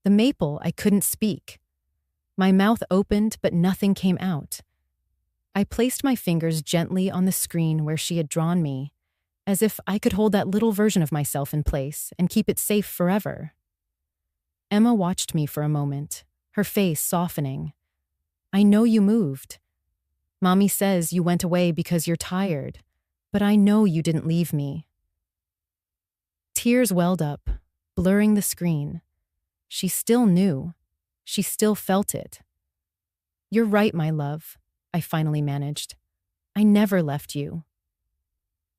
Speaker 1: The maple, I couldn't speak. My mouth opened, but nothing came out. I placed my fingers gently on the screen where she had drawn me, as if I could hold that little version of myself in place and keep it safe forever. Emma watched me for a moment, her face softening. "I know you moved. Mommy says you went away because you're tired, but I know you didn't leave me." Tears welled up, blurring the screen. She still knew. She still felt it. "You're right, my love," I finally managed. "I never left you.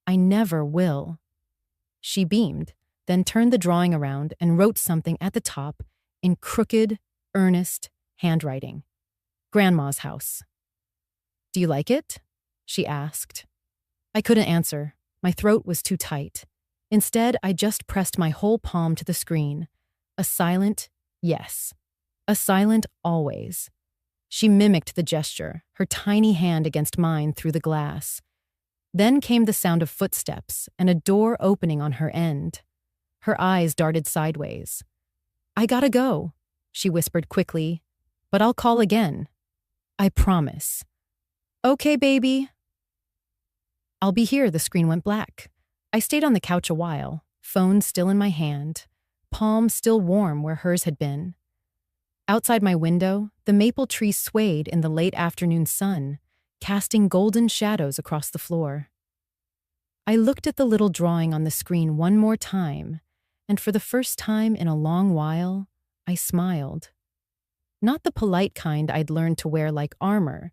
Speaker 1: I never will." She beamed, then turned the drawing around and wrote something at the top in crooked, earnest handwriting. "Grandma's house." "Do you like it?" she asked. I couldn't answer. My throat was too tight. Instead, I just pressed my whole palm to the screen. A silent yes. A silent always. She mimicked the gesture, her tiny hand against mine through the glass. Then came the sound of footsteps and a door opening on her end. Her eyes darted sideways. "I gotta go," she whispered quickly, "but I'll call again. I promise." "Okay, baby." "I'll be here." The screen went black. I stayed on the couch a while, phone still in my hand, palm still warm where hers had been. Outside my window, the maple tree swayed in the late afternoon sun, casting golden shadows across the floor. I looked at the little drawing on the screen one more time, and for the first time in a long while, I smiled. Not the polite kind I'd learned to wear like armor,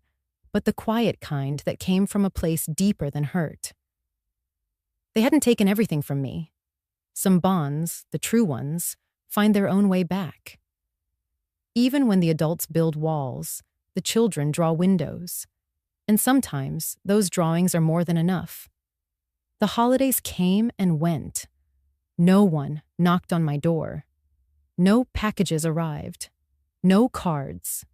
Speaker 1: but the quiet kind that came from a place deeper than hurt. They hadn't taken everything from me. Some bonds, the true ones, find their own way back. Even when the adults build walls, the children draw windows. And sometimes those drawings are more than enough. The holidays came and went. No one knocked on my door. No packages arrived. No cards.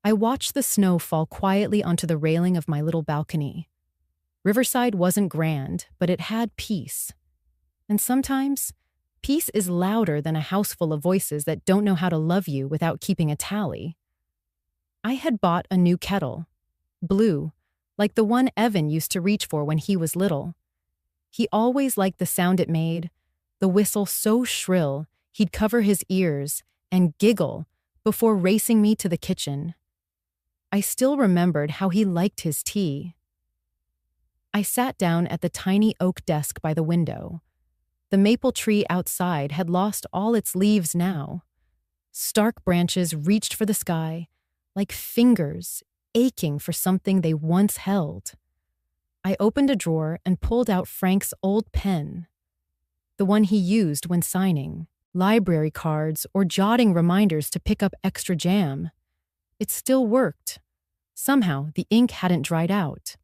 Speaker 1: I watched the snow fall quietly onto the railing of my little balcony. Riverside wasn't grand, but it had peace. And sometimes, peace is louder than a house full of voices that don't know how to love you without keeping a tally. I had bought a new kettle. Blue, like the one Evan used to reach for when he was little. He always liked the sound it made, the whistle so shrill he'd cover his ears and giggle before racing me to the kitchen. I still remembered how he liked his tea. I sat down at the tiny oak desk by the window. The maple tree outside had lost all its leaves now. Stark branches reached for the sky, like fingers aching for something they once held. I opened a drawer and pulled out Frank's old pen, the one he used when signing library cards or jotting reminders to pick up extra jam. It still worked. Somehow, the ink hadn't dried out.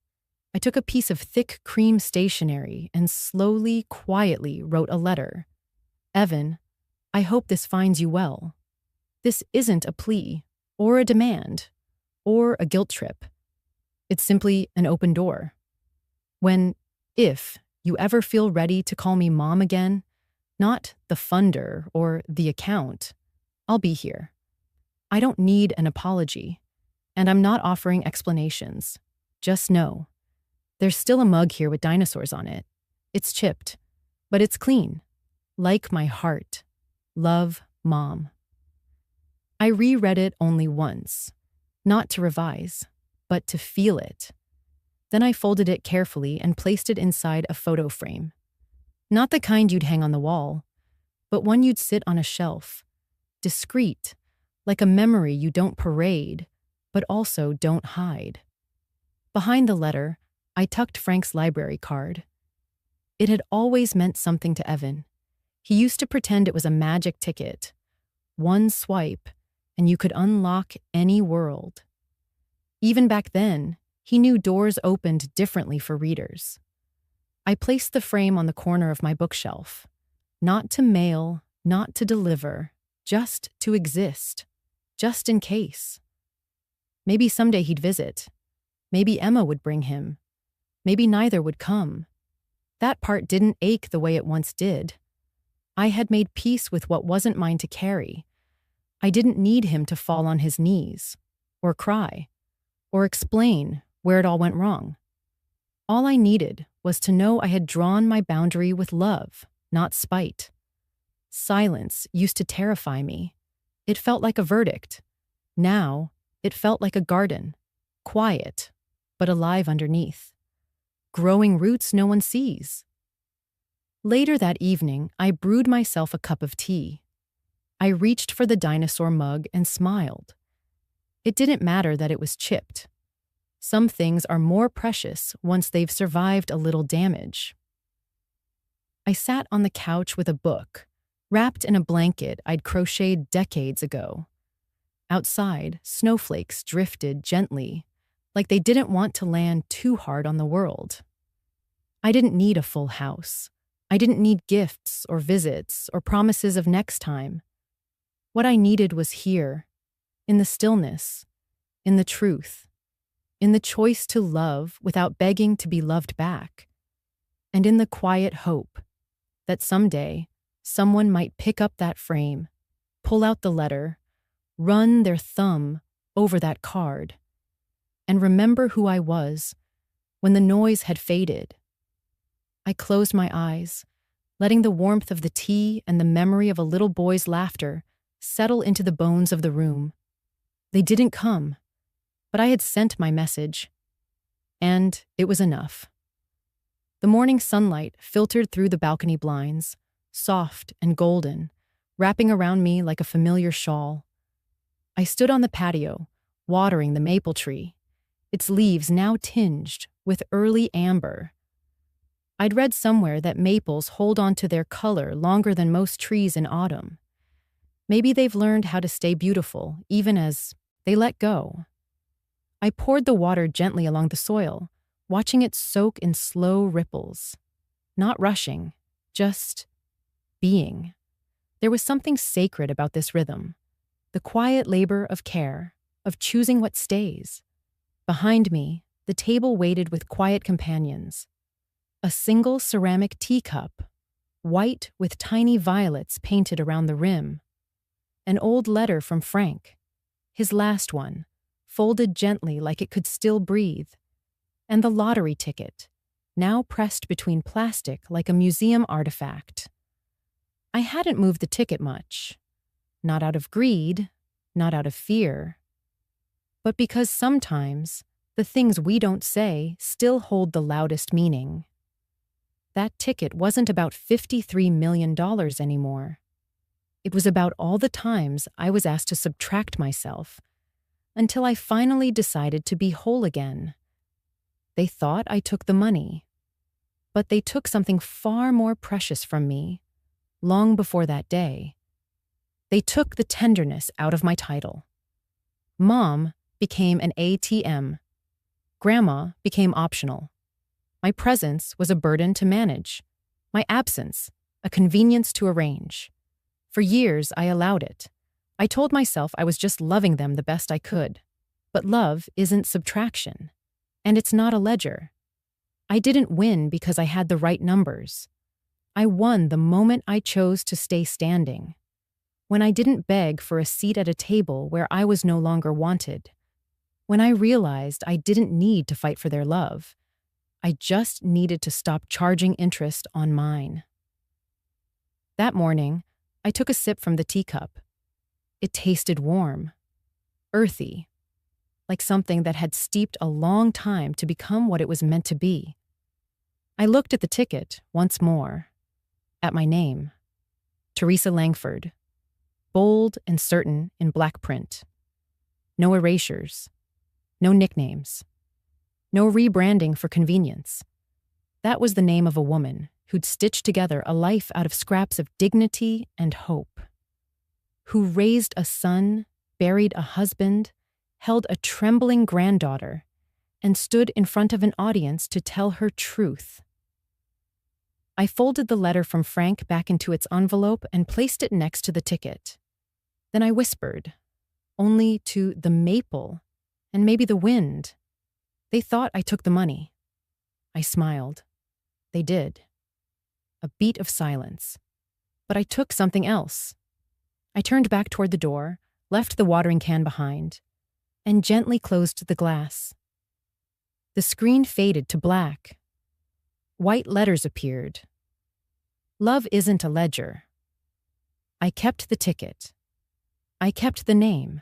Speaker 1: I took a piece of thick cream stationery and slowly, quietly wrote a letter. "Evan, I hope this finds you well. This isn't a plea, or a demand, or a guilt trip. It's simply an open door. If you ever feel ready to call me mom again, not the funder or the account, I'll be here. I don't need an apology, and I'm not offering explanations. Just know. There's still a mug here with dinosaurs on it. It's chipped, but it's clean. Like my heart. Love, Mom." I reread it only once, not to revise, but to feel it. Then I folded it carefully and placed it inside a photo frame. Not the kind you'd hang on the wall. but one you'd sit on a shelf, discreet, like a memory you don't parade, but also don't hide. Behind the letter, I tucked Frank's library card. It had always meant something to Evan. He used to pretend it was a magic ticket. One swipe, and you could unlock any world. Even back then, he knew doors opened differently for readers. I placed the frame on the corner of my bookshelf. Not to mail, not to deliver, just to exist. Just in case. Maybe someday he'd visit. Maybe Emma would bring him. Maybe neither would come. That part didn't ache the way it once did. I had made peace with what wasn't mine to carry. I didn't need him to fall on his knees, or cry, or explain where it all went wrong. All I needed was to know I had drawn my boundary with love, not spite. Silence used to terrify me. It felt like a verdict. Now, it felt like a garden, quiet, but alive underneath. Growing roots no one sees. Later that evening, I brewed myself a cup of tea. I reached for the dinosaur mug and smiled. It didn't matter that it was chipped. Some things are more precious once they've survived a little damage. I sat on the couch with a book, wrapped in a blanket I'd crocheted decades ago. Outside, snowflakes drifted gently, like they didn't want to land too hard on the world. I didn't need a full house. I didn't need gifts or visits or promises of next time. What I needed was here, in the stillness, in the truth, in the choice to love without begging to be loved back, and in the quiet hope that someday someone might pick up that frame, pull out the letter, run their thumb over that card, and remember who I was when the noise had faded. I closed my eyes, letting the warmth of the tea and the memory of a little boy's laughter settle into the bones of the room. They didn't come, but I had sent my message, and it was enough. The morning sunlight filtered through the balcony blinds, soft and golden, wrapping around me like a familiar shawl. I stood on the patio, watering the maple tree, its leaves now tinged with early amber. I'd read somewhere that maples hold on to their color longer than most trees in autumn. Maybe they've learned how to stay beautiful, even as they let go. I poured the water gently along the soil, watching it soak in slow ripples. Not rushing, just being. There was something sacred about this rhythm. The quiet labor of care, of choosing what stays. Behind me, the table waited with quiet companions. A single ceramic teacup, white with tiny violets painted around the rim. An old letter from Frank, his last one, folded gently like it could still breathe. And the lottery ticket, now pressed between plastic like a museum artifact. I hadn't moved the ticket much. Not out of greed, not out of fear, but because sometimes the things we don't say still hold the loudest meaning. That ticket wasn't about $53 million anymore. It was about all the times I was asked to subtract myself until I finally decided to be whole again. They thought I took the money, but they took something far more precious from me long before that day. They took the tenderness out of my title. Mom became an ATM. Grandma became optional. My presence was a burden to manage. My absence, a convenience to arrange. For years, I allowed it. I told myself I was just loving them the best I could. But love isn't subtraction. And it's not a ledger. I didn't win because I had the right numbers. I won the moment I chose to stay standing. When I didn't beg for a seat at a table where I was no longer wanted. When I realized I didn't need to fight for their love. I just needed to stop charging interest on mine. That morning, I took a sip from the teacup. It tasted warm, earthy, like something that had steeped a long time to become what it was meant to be. I looked at the ticket once more, at my name, Teresa Langford, bold and certain in black print. No erasures, no nicknames, no rebranding for convenience. That was the name of a woman who'd stitched together a life out of scraps of dignity and hope, who raised a son, buried a husband, held a trembling granddaughter, and stood in front of an audience to tell her truth. I folded the letter from Frank back into its envelope and placed it next to the ticket. Then I whispered, only to the maple and maybe the wind. They thought I took the money. I smiled. They did. A beat of silence. But I took something else. I turned back toward the door, left the watering can behind, and gently closed the glass. The screen faded to black. White letters appeared. Love isn't a ledger. I kept the ticket. I kept the name.